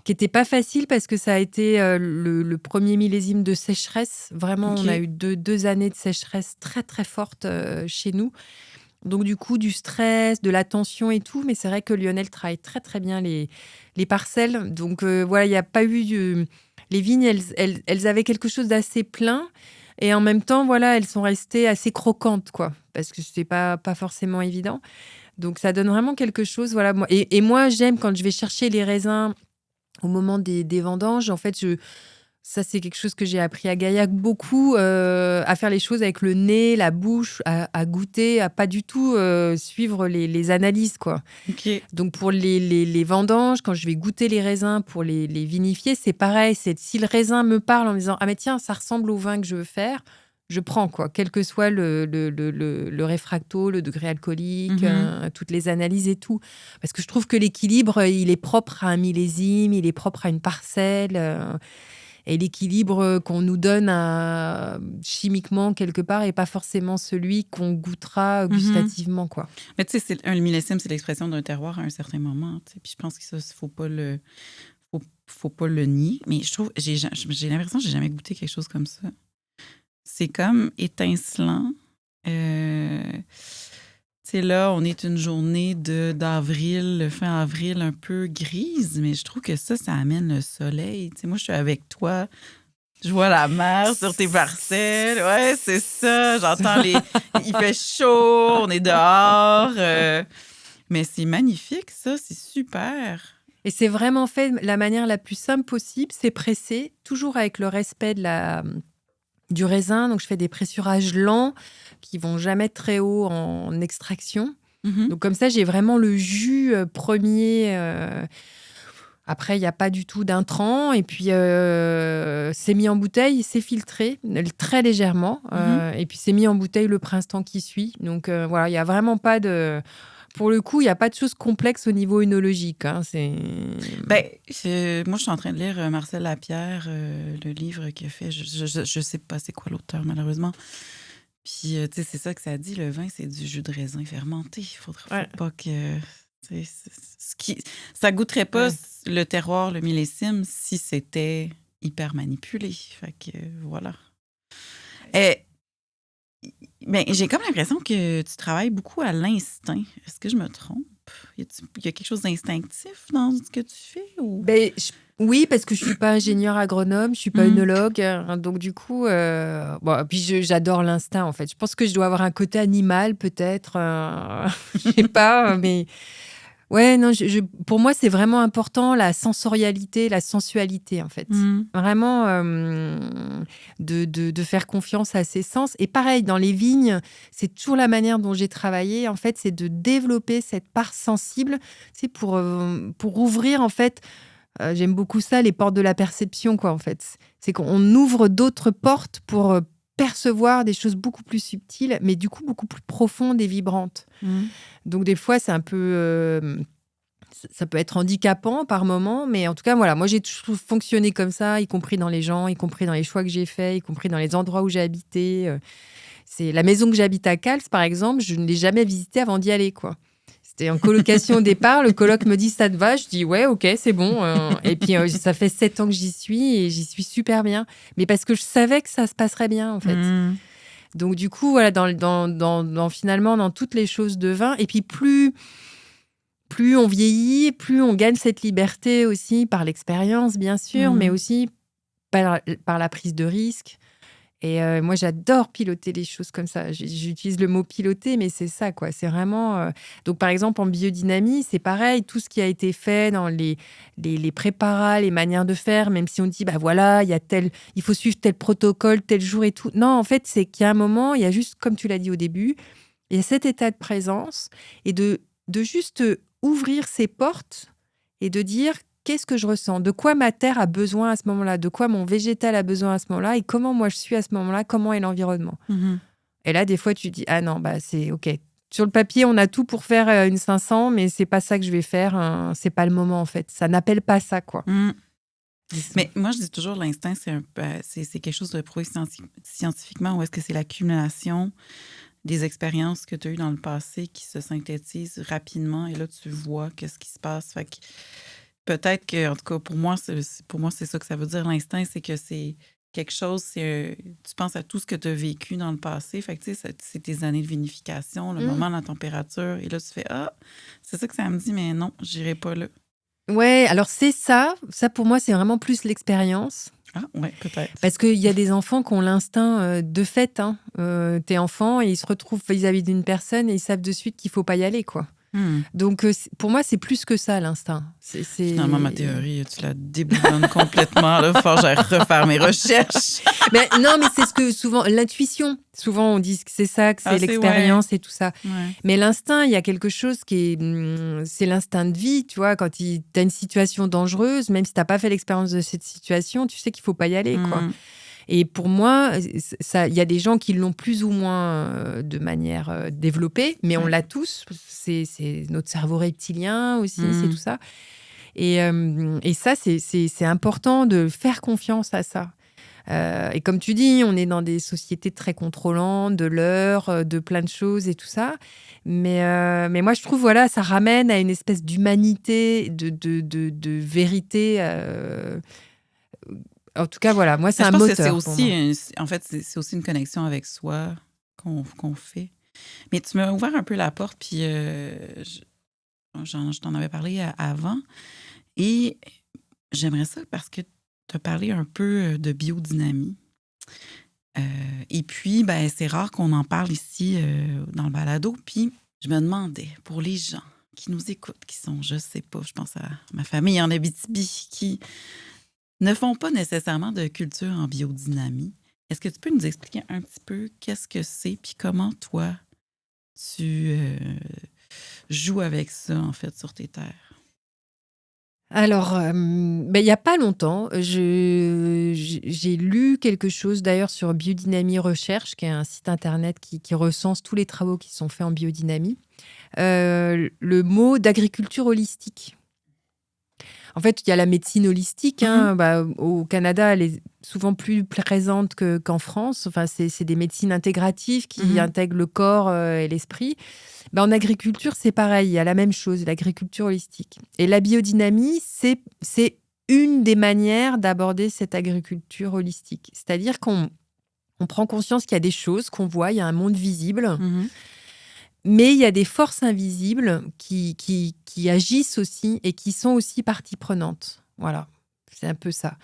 Speaker 2: qui n'était pas facile parce que ça a été le premier millésime de sécheresse. Vraiment, on a eu deux années de sécheresse très très fortes chez nous. Donc du coup, du stress, de la tension et tout. Mais c'est vrai que Lionel travaille très très bien les parcelles. Donc il n'y a pas eu les vignes, elles avaient quelque chose d'assez plein. Et en même temps, voilà, elles sont restées assez croquantes, quoi. Parce que c'est pas forcément évident. Donc, ça donne vraiment quelque chose. Voilà, moi, et moi, j'aime quand je vais chercher les raisins au moment des vendanges. En fait, ça, c'est quelque chose que j'ai appris à Gaillac beaucoup, à faire les choses avec le nez, la bouche, à goûter, à pas du tout suivre les analyses, quoi.
Speaker 1: OK.
Speaker 2: Donc, pour les vendanges, quand je vais goûter les raisins pour les vinifier, c'est pareil. Si le raisin me parle en me disant « Ah, mais tiens, ça ressemble au vin que je veux faire », je prends, quoi. Quel que soit le réfracto, le degré alcoolique, toutes les analyses et tout. Parce que je trouve que l'équilibre, il est propre à un millésime, il est propre à une parcelle. Et l'équilibre qu'on nous donne chimiquement quelque part est pas forcément celui qu'on goûtera gustativement, quoi.
Speaker 1: Mais tu sais, un millésime, c'est l'expression d'un terroir à un certain moment. Tu sais. Puis je pense que ça, faut pas le nier. Mais je trouve, j'ai l'impression que j'ai jamais goûté quelque chose comme ça. C'est comme étincelant. Tu sais, là, on est une journée d'avril, fin avril, un peu grise, mais je trouve que ça amène le soleil. Tu sais, moi, je suis avec toi. Je vois la mer sur tes parcelles. Ouais, c'est ça. J'entends il fait chaud, on est dehors. Mais c'est magnifique, ça. C'est super.
Speaker 2: Et c'est vraiment fait de la manière la plus simple possible. C'est pressé, toujours avec le respect du raisin. Donc, je fais des pressurages lents qui vont jamais très haut en extraction. Donc, comme ça, j'ai vraiment le jus premier. Après, il n'y a pas du tout d'intrants. Et puis, c'est mis en bouteille, c'est filtré très légèrement. Et puis, c'est mis en bouteille le printemps qui suit. Donc, voilà, il n'y a vraiment pas de... Pour le coup, il n'y a pas de choses complexes au niveau œnologique. Moi,
Speaker 1: je suis en train de lire Marcel Lapierre, le livre qu'il a fait. Je sais pas c'est quoi l'auteur, malheureusement. Puis, tu sais, c'est ça que ça dit. Le vin, c'est du jus de raisin fermenté. Il faut pas que... Ça goûterait pas le terroir, le millésime, si c'était hyper manipulé. Fait que, voilà. Ben, j'ai comme l'impression que tu travailles beaucoup à l'instinct. Est-ce que je me trompe? Il y a quelque chose d'instinctif dans ce que tu fais? Ou...
Speaker 2: Oui, parce que je suis pas ingénieure agronome, je suis pas œnologue. Donc, du coup, puis j'adore l'instinct, en fait. Je pense que je dois avoir un côté animal, peut-être. Je sais pas, mais... Ouais, non, pour moi, c'est vraiment important la sensorialité, la sensualité, en fait. Vraiment, de faire confiance à ses sens. Et pareil, dans les vignes, c'est toujours la manière dont j'ai travaillé, en fait, c'est de développer cette part sensible. C'est pour ouvrir, en fait, j'aime beaucoup ça, les portes de la perception, quoi, en fait. C'est qu'on ouvre d'autres portes pour percevoir des choses beaucoup plus subtiles, mais du coup, beaucoup plus profondes et vibrantes. Donc, des fois, c'est un peu... ça peut être handicapant par moment, mais en tout cas, voilà, moi, j'ai toujours fonctionné comme ça, y compris dans les gens, y compris dans les choix que j'ai faits, y compris dans les endroits où j'ai habité. C'est la maison que j'habite à Cals, par exemple, je ne l'ai jamais visitée avant d'y aller, quoi. C'était en colocation au départ. Le coloc me dit « ça te va ?» Je dis « ouais, ok, c'est bon ». Et puis, ça fait 7 ans que j'y suis et j'y suis super bien. Mais parce que je savais que ça se passerait bien, en fait. Donc, du coup, voilà, finalement, dans toutes les choses de vin. Et puis, plus on vieillit, plus on gagne cette liberté aussi par l'expérience, bien sûr, mais aussi par la prise de risque. Et moi, j'adore piloter les choses comme ça. J'utilise le mot piloter, mais c'est ça, quoi. C'est vraiment... Donc, par exemple, en biodynamie, c'est pareil. Tout ce qui a été fait dans les préparats, les manières de faire, même si on dit, bah voilà, il faut suivre tel protocole, tel jour et tout. Non, en fait, c'est qu'il y a un moment, il y a juste, comme tu l'as dit au début, il y a cet état de présence et de juste ouvrir ses portes et de dire... Qu'est-ce que je ressens? De quoi ma terre a besoin à ce moment-là? De quoi mon végétal a besoin à ce moment-là? Et comment moi je suis à ce moment-là? Comment est l'environnement? Et là, des fois, tu dis, ah non, bah c'est OK. Sur le papier, on a tout pour faire une 500, mais c'est pas ça que je vais faire. C'est pas le moment, en fait. Ça n'appelle pas ça, quoi.
Speaker 1: Mais moi, je dis toujours, l'instinct, c'est quelque chose de prouvé scientifiquement, ou est-ce que c'est l'accumulation des expériences que tu as eues dans le passé qui se synthétisent rapidement, et là, tu vois qu'est-ce qui se passe. Fait que peut-être que, en tout cas, pour moi, c'est ça que ça veut dire, l'instinct, c'est que c'est quelque chose, tu penses à tout ce que tu as vécu dans le passé, fait que, tu sais, c'est tes années de vinification, le moment, la température, et là, tu fais, ah, c'est ça que ça me dit, mais non, j'irai pas là.
Speaker 2: Ouais, alors c'est ça. Ça, pour moi, c'est vraiment plus l'expérience.
Speaker 1: Ah, ouais, peut-être.
Speaker 2: Parce qu'il y a des enfants qui ont l'instinct de fait. Hein. T'es enfant et ils se retrouvent vis-à-vis d'une personne et ils savent de suite qu'il faut pas y aller, quoi.
Speaker 1: Hmm.
Speaker 2: Donc, pour moi, c'est plus que ça, l'instinct.
Speaker 1: Finalement, ma théorie, tu la déboulonnes complètement. Là, faut que j'aille refaire mes recherches.
Speaker 2: Mais, non, mais c'est ce que souvent... L'intuition, souvent on dit que c'est ça, que c'est l'expérience et tout ça.
Speaker 1: Ouais.
Speaker 2: Mais l'instinct, il y a quelque chose qui est... c'est l'instinct de vie, tu vois. Quand tu as une situation dangereuse, même si tu n'as pas fait l'expérience de cette situation, tu sais qu'il ne faut pas y aller, quoi. Et pour moi, il y a des gens qui l'ont plus ou moins de manière développée, mais on l'a tous. C'est notre cerveau reptilien aussi, c'est tout ça. Et ça, c'est important de faire confiance à ça. Et comme tu dis, on est dans des sociétés très contrôlantes, de l'heure, de plein de choses et tout ça. Mais moi, je trouve, voilà, ça ramène à une espèce d'humanité, de vérité. En tout cas, voilà, moi, c'est un moteur.
Speaker 1: Je pense que c'est aussi, en fait, c'est aussi une connexion avec soi qu'on fait. Mais tu m'as ouvert un peu la porte, puis je t'en avais parlé avant. Et j'aimerais ça parce que tu as parlé un peu de biodynamie. Et puis, ben, c'est rare qu'on en parle ici dans le balado. Puis, je me demandais, pour les gens qui nous écoutent, qui sont, je sais pas, je pense à ma famille en Abitibi, qui ne font pas nécessairement de culture en biodynamie. Est-ce que tu peux nous expliquer un petit peu qu'est-ce que c'est, puis comment toi, tu joues avec ça, en fait, sur tes terres?
Speaker 2: Alors, il n'y a pas longtemps, j'ai lu quelque chose d'ailleurs sur Biodynamie Recherche, qui est un site internet qui recense tous les travaux qui sont faits en biodynamie. Le mot d'agriculture holistique. En fait, il y a la médecine holistique. Au Canada, elle est souvent plus présente qu'en France. Enfin, c'est des médecines intégratives qui intègrent le corps et l'esprit. En agriculture, c'est pareil. Il y a la même chose, l'agriculture holistique. Et la biodynamie, c'est une des manières d'aborder cette agriculture holistique. C'est-à-dire qu'on prend conscience qu'il y a des choses qu'on voit, il y a un monde visible. Mais il y a des forces invisibles qui agissent aussi et qui sont aussi partie prenante. Voilà, c'est un peu ça.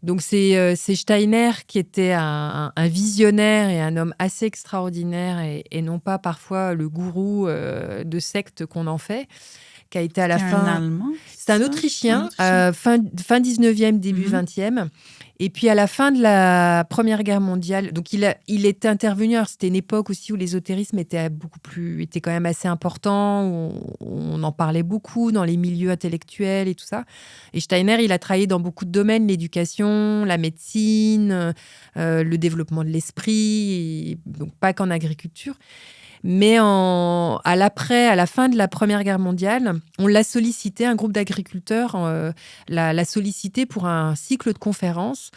Speaker 2: Donc, c'est Steiner qui était un visionnaire et un homme assez extraordinaire et non pas parfois le gourou de secte qu'on en fait, qui a été à la fin...
Speaker 1: un Allemand?
Speaker 2: C'est un Autrichien, fin 19e, début 20e. Et puis, à la fin de la Première Guerre mondiale, donc il était intervenu. Alors, c'était une époque aussi où l'ésotérisme était quand même assez important, où on en parlait beaucoup dans les milieux intellectuels et tout ça. Et Steiner, il a travaillé dans beaucoup de domaines, l'éducation, la médecine, le développement de l'esprit, donc pas qu'en agriculture. Mais à la fin de la Première Guerre mondiale, on l'a sollicité, un groupe d'agriculteurs l'a sollicité pour un cycle de conférences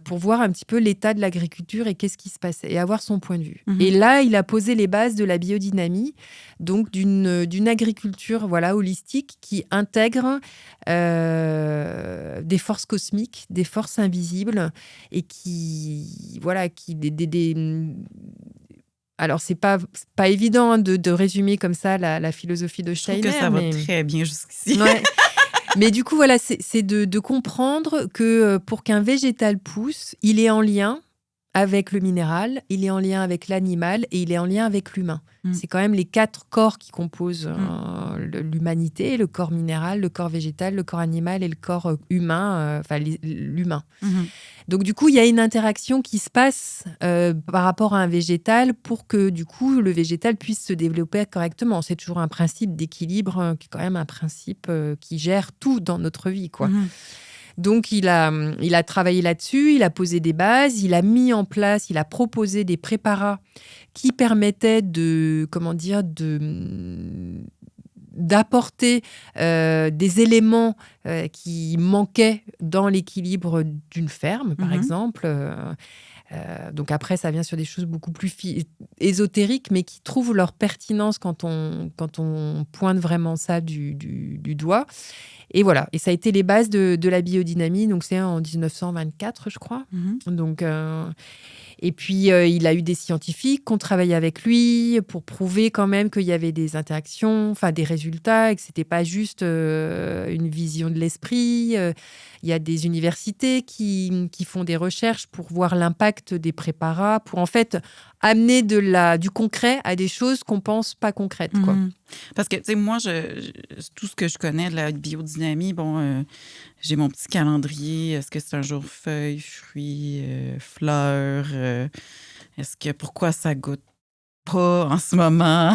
Speaker 2: pour voir un petit peu l'état de l'agriculture et qu'est-ce qui se passait et avoir son point de vue. Et là, il a posé les bases de la biodynamie, donc d'une agriculture holistique qui intègre des forces cosmiques, des forces invisibles et alors, c'est pas évident de résumer comme ça la philosophie de Steiner.
Speaker 1: Je trouve que ça va très bien jusqu'ici.
Speaker 2: Ouais. Mais du coup, voilà, c'est de comprendre que pour qu'un végétal pousse, il est en lien avec le minéral, il est en lien avec l'animal et il est en lien avec l'humain. C'est quand même les 4 corps qui composent l'humanité, le corps minéral, le corps végétal, le corps animal et le corps humain, l'humain. Donc, du coup, il y a une interaction qui se passe par rapport à un végétal pour que, du coup, le végétal puisse se développer correctement. C'est toujours un principe d'équilibre qui est quand même un principe qui gère tout dans notre vie, quoi. Donc, il a travaillé là-dessus, il a posé des bases, il a mis en place, il a proposé des préparats qui permettaient d'apporter des éléments qui manquaient dans l'équilibre d'une ferme, par exemple. Donc après, ça vient sur des choses beaucoup plus ésotériques, mais qui trouvent leur pertinence quand on pointe vraiment ça du doigt. Et voilà, et ça a été les bases de la biodynamie, donc c'est en 1924, je crois. Donc, Et puis, il a eu des scientifiques qui ont travaillé avec lui pour prouver quand même qu'il y avait des interactions, enfin des résultats, et que ce n'était pas juste une vision de l'esprit. Il y a des universités qui font des recherches pour voir l'impact des préparats, pour en fait amener du concret à des choses qu'on pense pas concrètes, quoi.
Speaker 1: Parce que, tu sais, moi, tout ce que je connais de la biodynamie, j'ai mon petit calendrier. Est-ce que c'est un jour feuilles, fruits, fleurs? Pourquoi ça goûte pas en ce moment?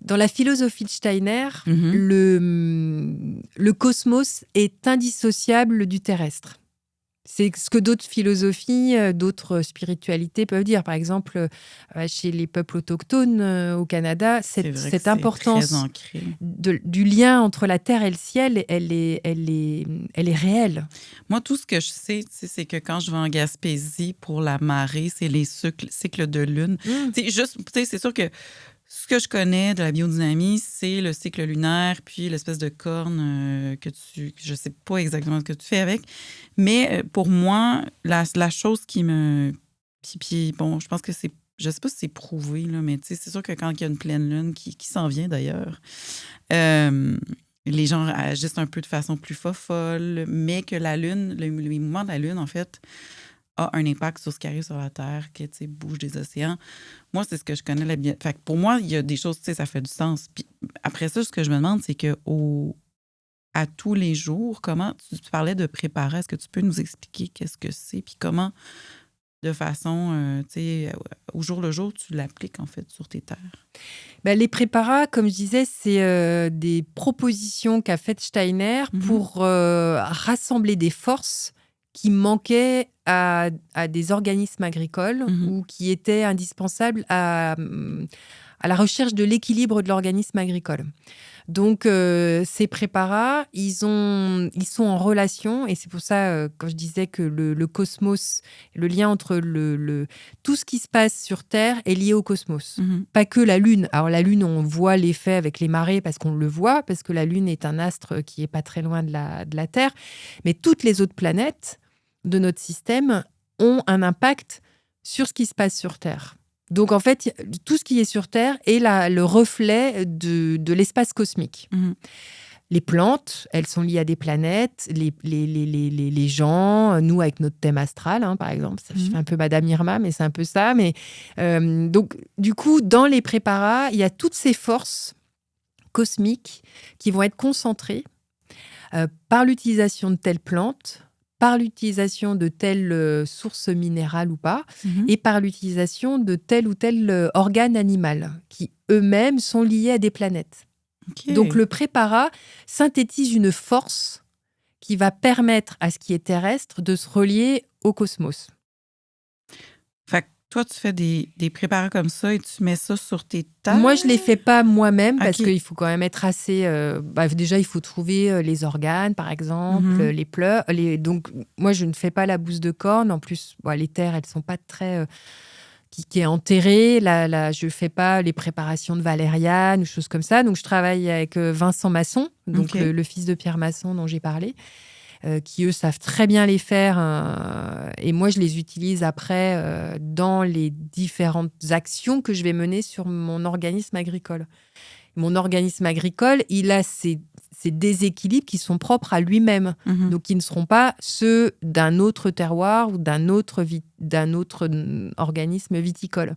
Speaker 2: Dans la philosophie de Steiner, le cosmos est indissociable du terrestre. C'est ce que d'autres philosophies, d'autres spiritualités peuvent dire. Par exemple, chez les peuples autochtones au Canada, cette importance du lien entre la terre et le ciel, elle est réelle.
Speaker 1: Moi, tout ce que je sais, c'est que quand je vais en Gaspésie pour la marée, c'est les cycles de lune. C'est sûr que ce que je connais de la biodynamie, c'est le cycle lunaire, puis l'espèce de corne je sais pas exactement ce que tu fais avec. Mais pour moi, la chose qui me... Puis bon, je pense que c'est... Je sais pas si c'est prouvé, là, mais c'est sûr que quand il y a une pleine lune qui s'en vient d'ailleurs, les gens agissent un peu de façon plus folle, mais que la lune, les mouvements de la lune, en fait, a un impact sur ce qui arrive sur la Terre, qui bouge des océans. Moi, c'est ce que je connais. Fait que pour moi, il y a des choses, ça fait du sens. Puis après ça, ce que je me demande, c'est que à tous les jours, comment tu parlais de préparer, est-ce que tu peux nous expliquer qu'est-ce que c'est, puis comment, de façon, au jour le jour, tu l'appliques, en fait, sur tes terres?
Speaker 2: Les préparats, comme je disais, c'est des propositions qu'a faites Steiner pour rassembler des forces qui manquaient à des organismes agricoles ou qui étaient indispensables à la recherche de l'équilibre de l'organisme agricole. Donc, ces préparats, ils sont en relation, et c'est pour ça, quand je disais que le cosmos, le lien entre tout ce qui se passe sur Terre est lié au cosmos. Pas que la Lune. Alors, la Lune, on voit l'effet avec les marées parce qu'on le voit, parce que la Lune est un astre qui est pas très loin de la Terre. Mais toutes les autres planètes de notre système ont un impact sur ce qui se passe sur Terre. Donc, en fait, tout ce qui est sur Terre est le reflet de l'espace cosmique. Les plantes, elles sont liées à des planètes. Les gens, nous, avec notre thème astral, par exemple. Je fais un peu Madame Irma, mais c'est un peu ça. Mais, donc, du coup, dans les préparats, il y a toutes ces forces cosmiques qui vont être concentrées par l'utilisation de telles plantes, par l'utilisation de telle source minérale ou pas, et par l'utilisation de tel ou tel organe animal, qui eux-mêmes sont liés à des planètes. Okay. Donc le préparat synthétise une force qui va permettre à ce qui est terrestre de se relier au cosmos.
Speaker 1: Fait que toi, tu fais des préparats comme ça et tu mets ça sur tes tables?
Speaker 2: Moi, je ne les fais pas moi-même parce qu'il faut quand même être assez... déjà, il faut trouver les organes, par exemple, les pleurs. Donc, moi, je ne fais pas la bouse de corne. En plus, les terres, elles ne sont pas très... qui est enterrée. Je ne fais pas les préparations de valériane ou choses comme ça. Donc, je travaille avec Vincent Masson, donc le fils de Pierre Masson dont j'ai parlé. Qui, eux, savent très bien les faire. Et moi, je les utilise après dans les différentes actions que je vais mener sur mon organisme agricole. Mon organisme agricole, il a ces déséquilibres qui sont propres à lui-même. Donc, qui ne seront pas ceux d'un autre terroir ou d'un autre organisme viticole.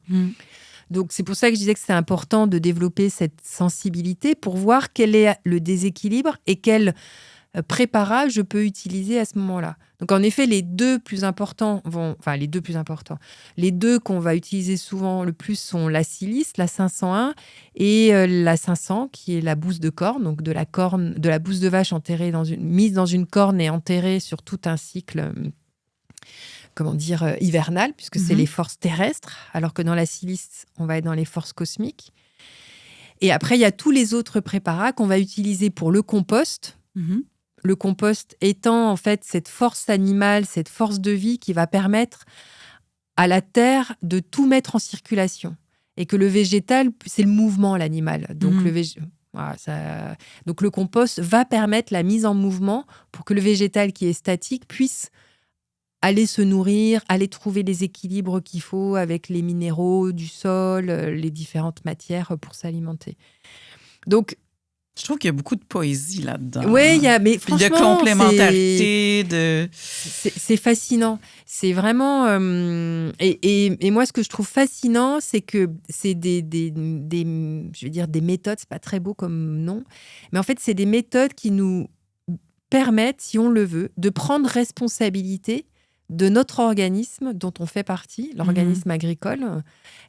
Speaker 2: Donc, c'est pour ça que je disais que c'est important de développer cette sensibilité pour voir quel est le déséquilibre et quel préparat je peux utiliser à ce moment-là. Donc, en effet, les deux qu'on va utiliser souvent le plus sont la silice, la 501, et la 500, qui est la bouse de corne, donc de la bouse de vache mise dans une corne et enterrée sur tout un cycle hivernal, puisque c'est les forces terrestres, alors que dans la silice, on va être dans les forces cosmiques. Et après, il y a tous les autres préparats qu'on va utiliser pour le compost. Le compost étant en fait cette force animale, cette force de vie qui va permettre à la terre de tout mettre en circulation. Et que le végétal, c'est le mouvement, l'animal. Donc, donc le compost va permettre la mise en mouvement pour que le végétal qui est statique puisse aller se nourrir, aller trouver les équilibres qu'il faut avec les minéraux du sol, les différentes matières pour s'alimenter. Donc,
Speaker 1: Je trouve qu'il y a beaucoup de poésie là-dedans.
Speaker 2: ouais, mais
Speaker 1: Puis de
Speaker 2: franchement,
Speaker 1: complémentarité,
Speaker 2: c'est fascinant. C'est vraiment... et moi, ce que je trouve fascinant, c'est que c'est je veux dire, des méthodes, c'est pas très beau comme nom, mais en fait, c'est des méthodes qui nous permettent, si on le veut, de prendre responsabilité de notre organisme dont on fait partie, l'organisme agricole,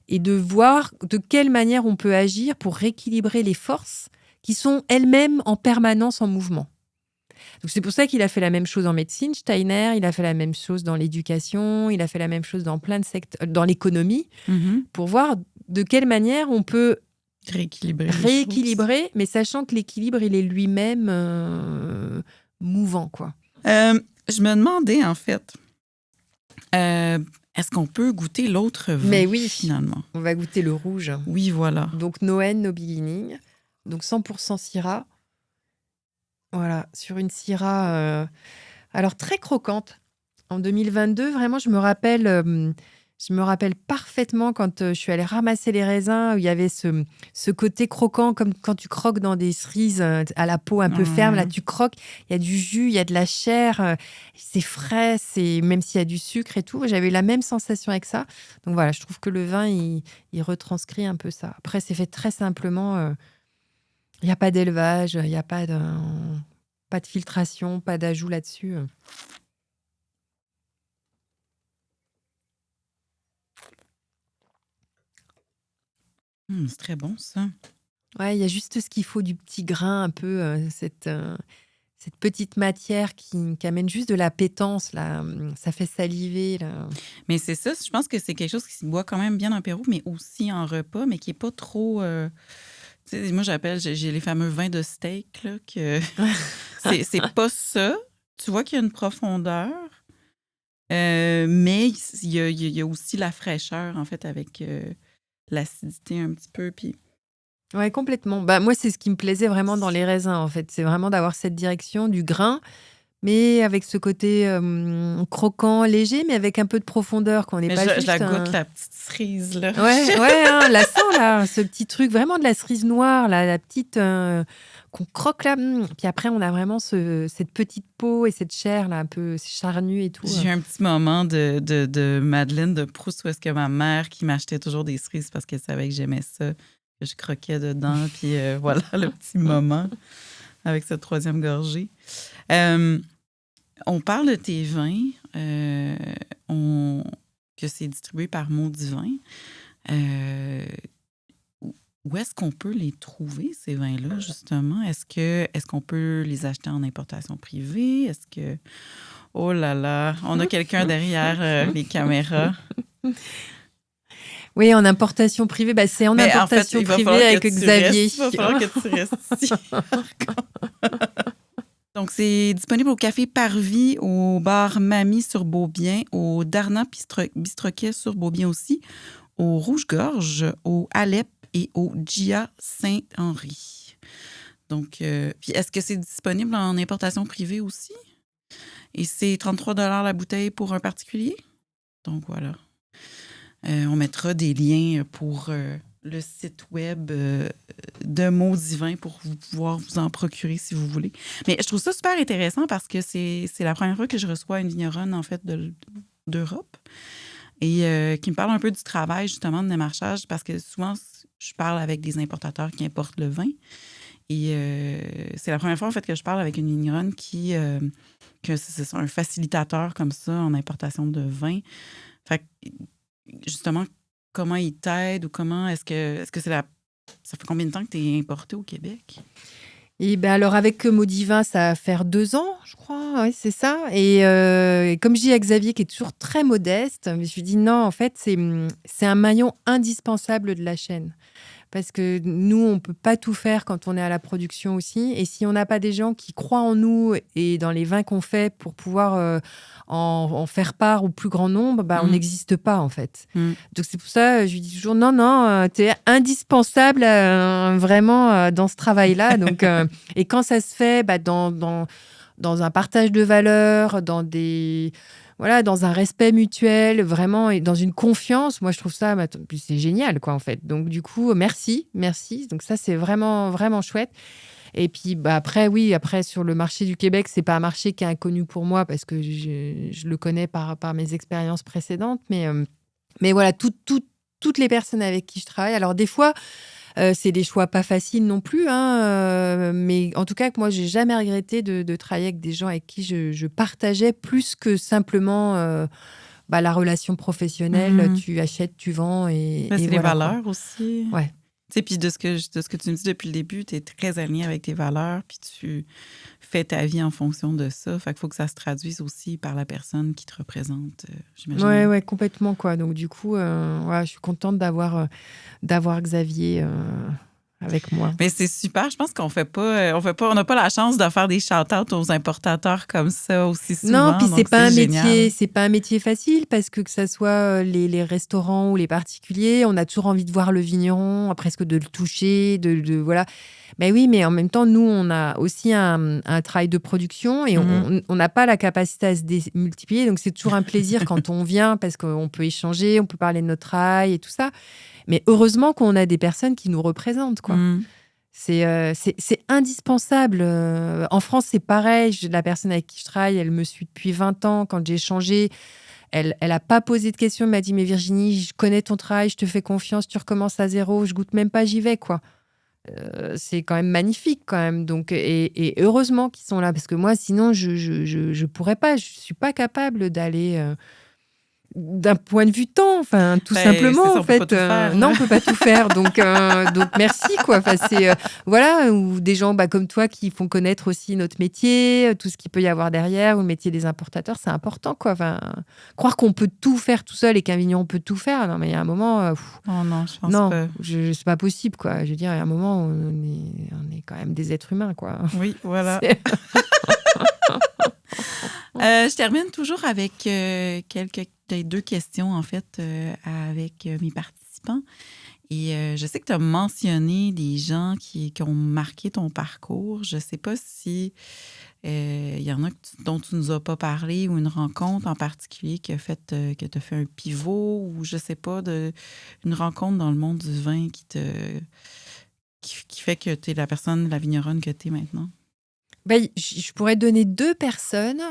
Speaker 2: et de voir de quelle manière on peut agir pour rééquilibrer les forces qui sont elles-mêmes en permanence en mouvement. Donc c'est pour ça qu'il a fait la même chose en médecine, Steiner, il a fait la même chose dans l'éducation, il a fait la même chose dans plein de secteurs, dans l'économie, pour voir de quelle manière on peut rééquilibrer, mais sachant que l'équilibre, il est lui-même mouvant, quoi.
Speaker 1: Je me demandais, en fait, est-ce qu'on peut goûter l'autre vin,
Speaker 2: mais oui,
Speaker 1: finalement?
Speaker 2: On va goûter le rouge.
Speaker 1: Oui, voilà.
Speaker 2: Donc Noën No Beginning, donc 100% Syrah. Voilà, sur une Syrah, alors très croquante. En 2022, vraiment, je me rappelle parfaitement quand je suis allée ramasser les raisins, où il y avait ce côté croquant, comme quand tu croques dans des cerises à la peau un peu ferme. Là, tu croques, il y a du jus, il y a de la chair, c'est frais, même s'il y a du sucre et tout. J'avais la même sensation avec ça. Donc voilà, je trouve que le vin, il retranscrit un peu ça. Après, c'est fait très simplement. Il n'y a pas d'élevage, il n'y a pas de filtration, pas d'ajout là-dessus.
Speaker 1: C'est très bon, ça.
Speaker 2: Ouais, il y a juste ce qu'il faut du petit grain, un peu, cette petite matière qui amène juste de la pétence, là. Ça fait saliver, là.
Speaker 1: Mais c'est ça, je pense que c'est quelque chose qui se boit quand même bien en Pérou, mais aussi en repas, mais qui n'est pas trop... tu sais, moi, j'ai les fameux vins de steak, là, que c'est pas ça. Tu vois qu'il y a une profondeur, mais il y a aussi la fraîcheur, en fait, avec l'acidité un petit peu, puis...
Speaker 2: Ouais, complètement. Bah, moi, c'est ce qui me plaisait vraiment dans les raisins, en fait. C'est vraiment d'avoir cette direction du grain, mais avec ce côté croquant, léger, mais avec un peu de profondeur, qu'on n'est
Speaker 1: Mais
Speaker 2: pas juste...
Speaker 1: je la goûte, la petite cerise, là.
Speaker 2: Ouais, la sent, là, ce petit truc, vraiment de la cerise noire, là, la petite... qu'on croque, là. Puis après, on a vraiment cette petite peau et cette chair, là, un peu charnue et tout.
Speaker 1: J'ai eu un petit moment de Madeleine de Proust où est-ce que ma mère qui m'achetait toujours des cerises parce qu'elle savait que j'aimais ça, que je croquais dedans, puis voilà le petit moment avec cette troisième gorgée. On parle de tes vins, que c'est distribué par Maudit Vin. Où est-ce qu'on peut les trouver, ces vins-là, justement? Est-ce qu'on peut les acheter en importation privée? Est-ce que... Oh là là, on a quelqu'un derrière les caméras.
Speaker 2: Oui, en importation privée. Bah, c'est en importation privée avec Xavier.
Speaker 1: Il va falloir que tu restes ici. Donc, c'est disponible au Café Parvis, au bar Mamie sur Beaubien, au Darna Bistroquet sur Beaubien aussi, au Rouge-Gorge, au Alep et au Gia Saint-Henri. Donc, puis est-ce que c'est disponible en importation privée aussi? Et c'est 33 $ la bouteille pour un particulier. Donc, voilà. On mettra des liens pour le site web de Maudit Vin pour pouvoir vous en procurer si vous voulez. Mais je trouve ça super intéressant parce que c'est la première fois que je reçois une vigneronne, en fait, d'Europe et qui me parle un peu du travail, justement, de démarchage parce que souvent, je parle avec des importateurs qui importent le vin. Et c'est la première fois, en fait, que je parle avec une vigneronne que c'est un facilitateur comme ça en importation de vin. Fait que, justement, comment il t'aide ou comment est-ce que c'est ça fait combien de temps que tu es importé au Québec?
Speaker 2: Et ben alors avec Maudit Vin, ça va faire 2 ans, je crois, oui, c'est ça. Et comme je dis à Xavier, qui est toujours très modeste, je lui dis non, en fait, c'est un maillon indispensable de la chaîne. Parce que nous, on ne peut pas tout faire quand on est à la production aussi. Et si on n'a pas des gens qui croient en nous et dans les vins qu'on fait pour pouvoir en faire part au plus grand nombre, on n'existe pas, en fait. Donc, c'est pour ça, je lui dis toujours, non, tu es indispensable vraiment dans ce travail-là. Donc, et quand ça se fait dans un partage de valeurs, dans un respect mutuel, vraiment, et dans une confiance. Moi, je trouve ça, c'est génial, quoi, en fait. Donc, du coup, merci, merci. Donc, ça, c'est vraiment, vraiment chouette. Et puis, après, sur le marché du Québec, c'est pas un marché qui est inconnu pour moi parce que je le connais par mes expériences précédentes. Mais voilà, toutes les personnes avec qui je travaille. Alors, des fois, c'est des choix pas faciles non plus, hein, mais en tout cas, que moi, j'ai jamais regretté de travailler avec des gens avec qui je partageais plus que simplement la relation professionnelle. Tu achètes, tu vends et
Speaker 1: c'est les
Speaker 2: voilà,
Speaker 1: valeurs
Speaker 2: quoi.
Speaker 1: aussi.
Speaker 2: Ouais.
Speaker 1: Puis de ce que tu me dis depuis le début, tu es très aligné avec tes valeurs, puis tu fais ta vie en fonction de ça. Fait qu'il faut que ça se traduise aussi par la personne qui te représente, j'imagine.
Speaker 2: Ouais, complètement, quoi. Donc, du coup, je suis contente d'avoir Xavier avec moi.
Speaker 1: Mais c'est super. Je pense qu'on on n'a pas la chance de faire des shout-outs aux importateurs comme ça aussi souvent.
Speaker 2: Non, puis
Speaker 1: donc
Speaker 2: c'est pas un métier facile parce que ça soit les restaurants ou les particuliers, on a toujours envie de voir le vigneron, presque de le toucher, voilà. Ben oui, mais en même temps, nous, on a aussi un travail de production et on n'a pas la capacité à se démultiplier. Donc, c'est toujours un plaisir quand on vient parce qu'on peut échanger, on peut parler de notre travail et tout ça. Mais heureusement qu'on a des personnes qui nous représentent, quoi. C'est indispensable. En France, c'est pareil. La personne avec qui je travaille, elle me suit depuis 20 ans. Quand j'ai changé, elle n'a pas posé de questions. Elle m'a dit, mais Virginie, je connais ton travail, je te fais confiance, tu recommences à zéro, je goûte même pas, j'y vais, quoi. C'est quand même magnifique, quand même. Donc, et heureusement qu'ils sont là, parce que moi, sinon, je pourrais pas. Je suis pas capable d'aller... d'un point de vue temps, tout simplement,
Speaker 1: ça,
Speaker 2: en fait. Non, on peut pas tout faire. Donc merci, quoi. Voilà, ou des gens comme toi qui font connaître aussi notre métier, tout ce qu'il peut y avoir derrière, ou le métier des importateurs, c'est important, quoi. Croire qu'on peut tout faire tout seul et qu'un vigneron peut tout faire, non, mais il y a un moment...
Speaker 1: non, je pense pas.
Speaker 2: C'est pas possible, quoi. Je veux dire, il y a un moment, on est quand même des êtres humains, quoi.
Speaker 1: Oui, voilà. Je termine toujours avec deux questions, en fait, avec mes participants. Et je sais que tu as mentionné des gens qui ont marqué ton parcours. Je ne sais pas si il y en a dont tu ne nous as pas parlé ou une rencontre en particulier qui a fait que tu as fait un pivot ou je ne sais pas, une rencontre dans le monde du vin qui fait que tu es la vigneronne que tu es maintenant.
Speaker 2: Je pourrais donner 2 personnes.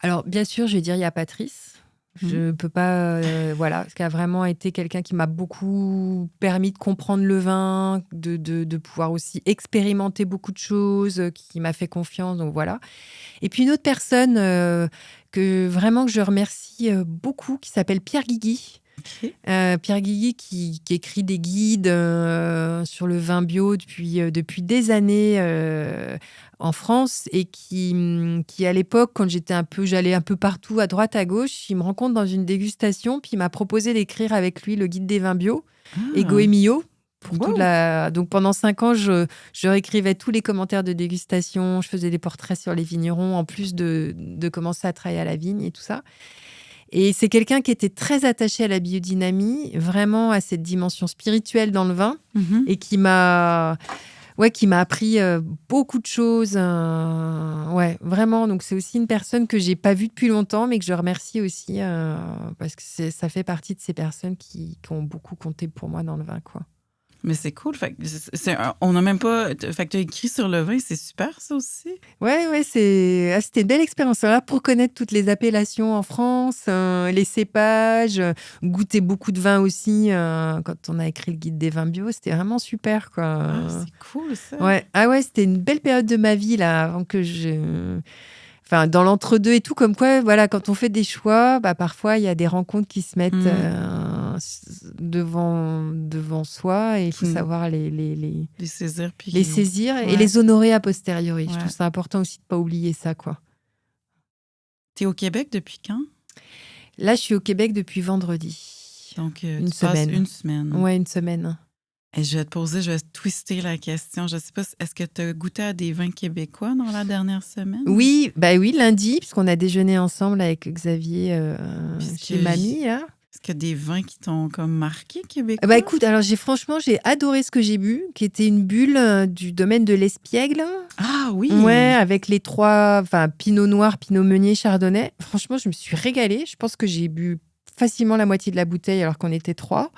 Speaker 2: Alors, bien sûr, je vais dire, il y a Patrice. Je peux pas... voilà, qui a vraiment été quelqu'un qui m'a beaucoup permis de comprendre le vin, de pouvoir aussi expérimenter beaucoup de choses, qui m'a fait confiance, donc voilà. Et puis une autre personne que je remercie beaucoup, qui s'appelle Pierre Guigui.
Speaker 1: Okay.
Speaker 2: Pierre Guigui qui écrit des guides sur le vin bio depuis des années en France et qui à l'époque, quand j'allais un peu partout, à droite, à gauche, il me rencontre dans une dégustation, puis il m'a proposé d'écrire avec lui le guide des vins bio, Ego et Mio. Donc pendant 5 ans, je réécrivais tous les commentaires de dégustation, je faisais des portraits sur les vignerons, en plus de commencer à travailler à la vigne et tout ça. Et c'est quelqu'un qui était très attaché à la biodynamie, vraiment à cette dimension spirituelle dans le vin, et qui m'a appris beaucoup de choses. Vraiment. Donc, c'est aussi une personne que je n'ai pas vue depuis longtemps, mais que je remercie aussi parce que ça fait partie de ces personnes qui ont beaucoup compté pour moi dans le vin, quoi.
Speaker 1: Mais c'est cool. On n'a même pas... Fait que tu as écrit sur le vin, c'est super, ça aussi.
Speaker 2: Ouais, c'était une belle expérience. Là, pour connaître toutes les appellations en France, les cépages, goûter beaucoup de vin aussi. Quand on a écrit le guide des vins bio, c'était vraiment super, quoi.
Speaker 1: C'est cool, ça.
Speaker 2: Ouais. C'était une belle période de ma vie, là, avant que dans l'entre-deux et tout, comme quoi, voilà, quand on fait des choix, parfois, il y a des rencontres qui se mettent devant soi et il faut savoir les
Speaker 1: saisir. Puis
Speaker 2: les saisir et les honorer a posteriori. Je trouve ça important aussi de ne pas oublier ça, quoi.
Speaker 1: Tu es au Québec depuis quand?
Speaker 2: Là, je suis au Québec depuis vendredi.
Speaker 1: Donc,
Speaker 2: une semaine.
Speaker 1: Une semaine.
Speaker 2: Ouais, une semaine.
Speaker 1: Et je vais twister la question. Je ne sais pas, est-ce que tu as goûté à des vins québécois dans la dernière semaine?
Speaker 2: Oui, lundi, puisqu'on a déjeuné ensemble avec Xavier chez Mamie. Hein.
Speaker 1: Est-ce qu'il y a des vins qui t'ont comme marqué, québécois?
Speaker 2: Bah écoute, alors j'ai adoré ce que j'ai bu, qui était une bulle du domaine de l'Espiègle.
Speaker 1: Ah oui!
Speaker 2: Ouais, avec les 3, Pinot Noir, Pinot Meunier, Chardonnay. Franchement, je me suis régalée. Je pense que j'ai bu facilement la moitié de la bouteille alors qu'on était 3.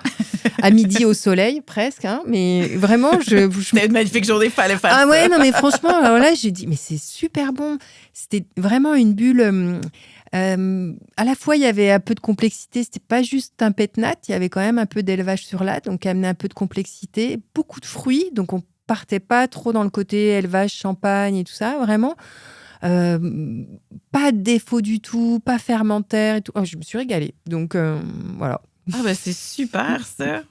Speaker 2: À midi au soleil, presque. Hein. Mais vraiment,
Speaker 1: C'était une magnifique journée, il fallait faire ça.
Speaker 2: Ah ouais, non mais franchement, alors là, j'ai dit, mais c'est super bon. C'était vraiment une bulle... à la fois, il y avait un peu de complexité. C'était pas juste un pétnat. Il y avait quand même un peu d'élevage sur latte, donc amenait un peu de complexité. Beaucoup de fruits, donc on partait pas trop dans le côté élevage, champagne et tout ça, vraiment. Pas de défaut du tout, pas fermentaire et tout. Oh, je me suis régalée. Donc, voilà.
Speaker 1: Ah ben c'est super ça.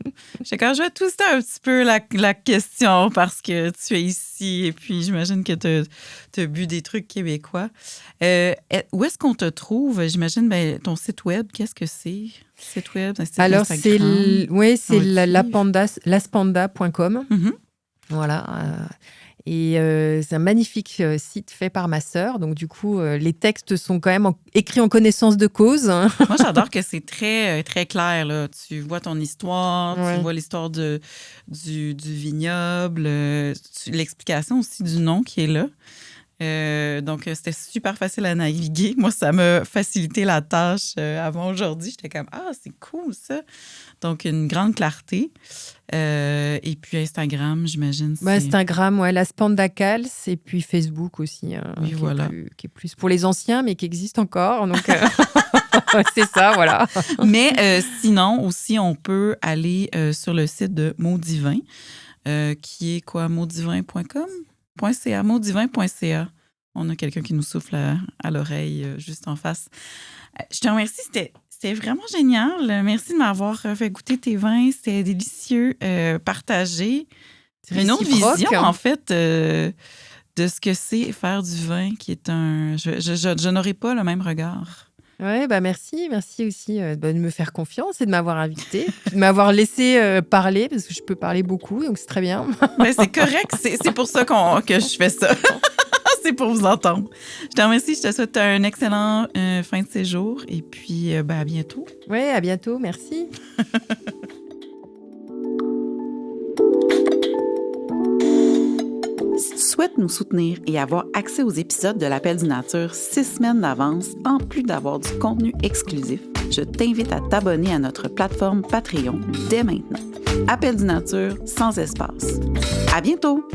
Speaker 1: Quand je vais twister un petit peu la question parce que tu es ici et puis j'imagine que tu as bu des trucs québécois. Où est-ce qu'on te trouve? J'imagine ton site web, qu'est-ce que c'est? Site web, un site
Speaker 2: Alors,
Speaker 1: Instagram?
Speaker 2: c'est laspanda.com.
Speaker 1: Mm-hmm.
Speaker 2: Voilà. Et c'est un magnifique site fait par ma sœur. Donc, du coup, les textes sont quand même écrits en connaissance de cause.
Speaker 1: Moi, j'adore que c'est très, très clair. Là. Tu vois ton histoire, tu vois l'histoire du vignoble, l'explication aussi du nom qui est là. Donc, c'était super facile à naviguer. Moi, ça m'a facilité la tâche avant aujourd'hui. J'étais comme, c'est cool ça. Donc, une grande clarté. Et puis, Instagram, j'imagine.
Speaker 2: Instagram, la Spanda Cals. Et puis, Facebook aussi.
Speaker 1: Oui, voilà.
Speaker 2: Qui est plus pour les anciens, mais qui existe encore. Donc, c'est ça, voilà.
Speaker 1: Mais sinon, aussi, on peut aller sur le site de Maudivin, qui est quoi? Maudivin.com? Maudivin.ca. On a quelqu'un qui nous souffle à l'oreille juste en face. Je te remercie, c'était vraiment génial. Merci de m'avoir fait goûter tes vins. C'était délicieux. Partagé. Une autre vision, en fait, de ce que c'est faire du vin, qui est je n'aurais pas le même regard.
Speaker 2: Ouais, merci aussi de me faire confiance et de m'avoir invitée, de m'avoir laissé parler, parce que je peux parler beaucoup, donc c'est très bien.
Speaker 1: C'est correct, c'est pour ça que je fais ça. C'est pour vous entendre. Je te remercie, je te souhaite un excellent fin de séjour et puis à bientôt.
Speaker 2: Oui, à bientôt, merci.
Speaker 1: Si tu souhaites nous soutenir et avoir accès aux épisodes de l'Appel du Nature 6 semaines d'avance, en plus d'avoir du contenu exclusif, je t'invite à t'abonner à notre plateforme Patreon dès maintenant. Appel du Nature sans espace. À bientôt!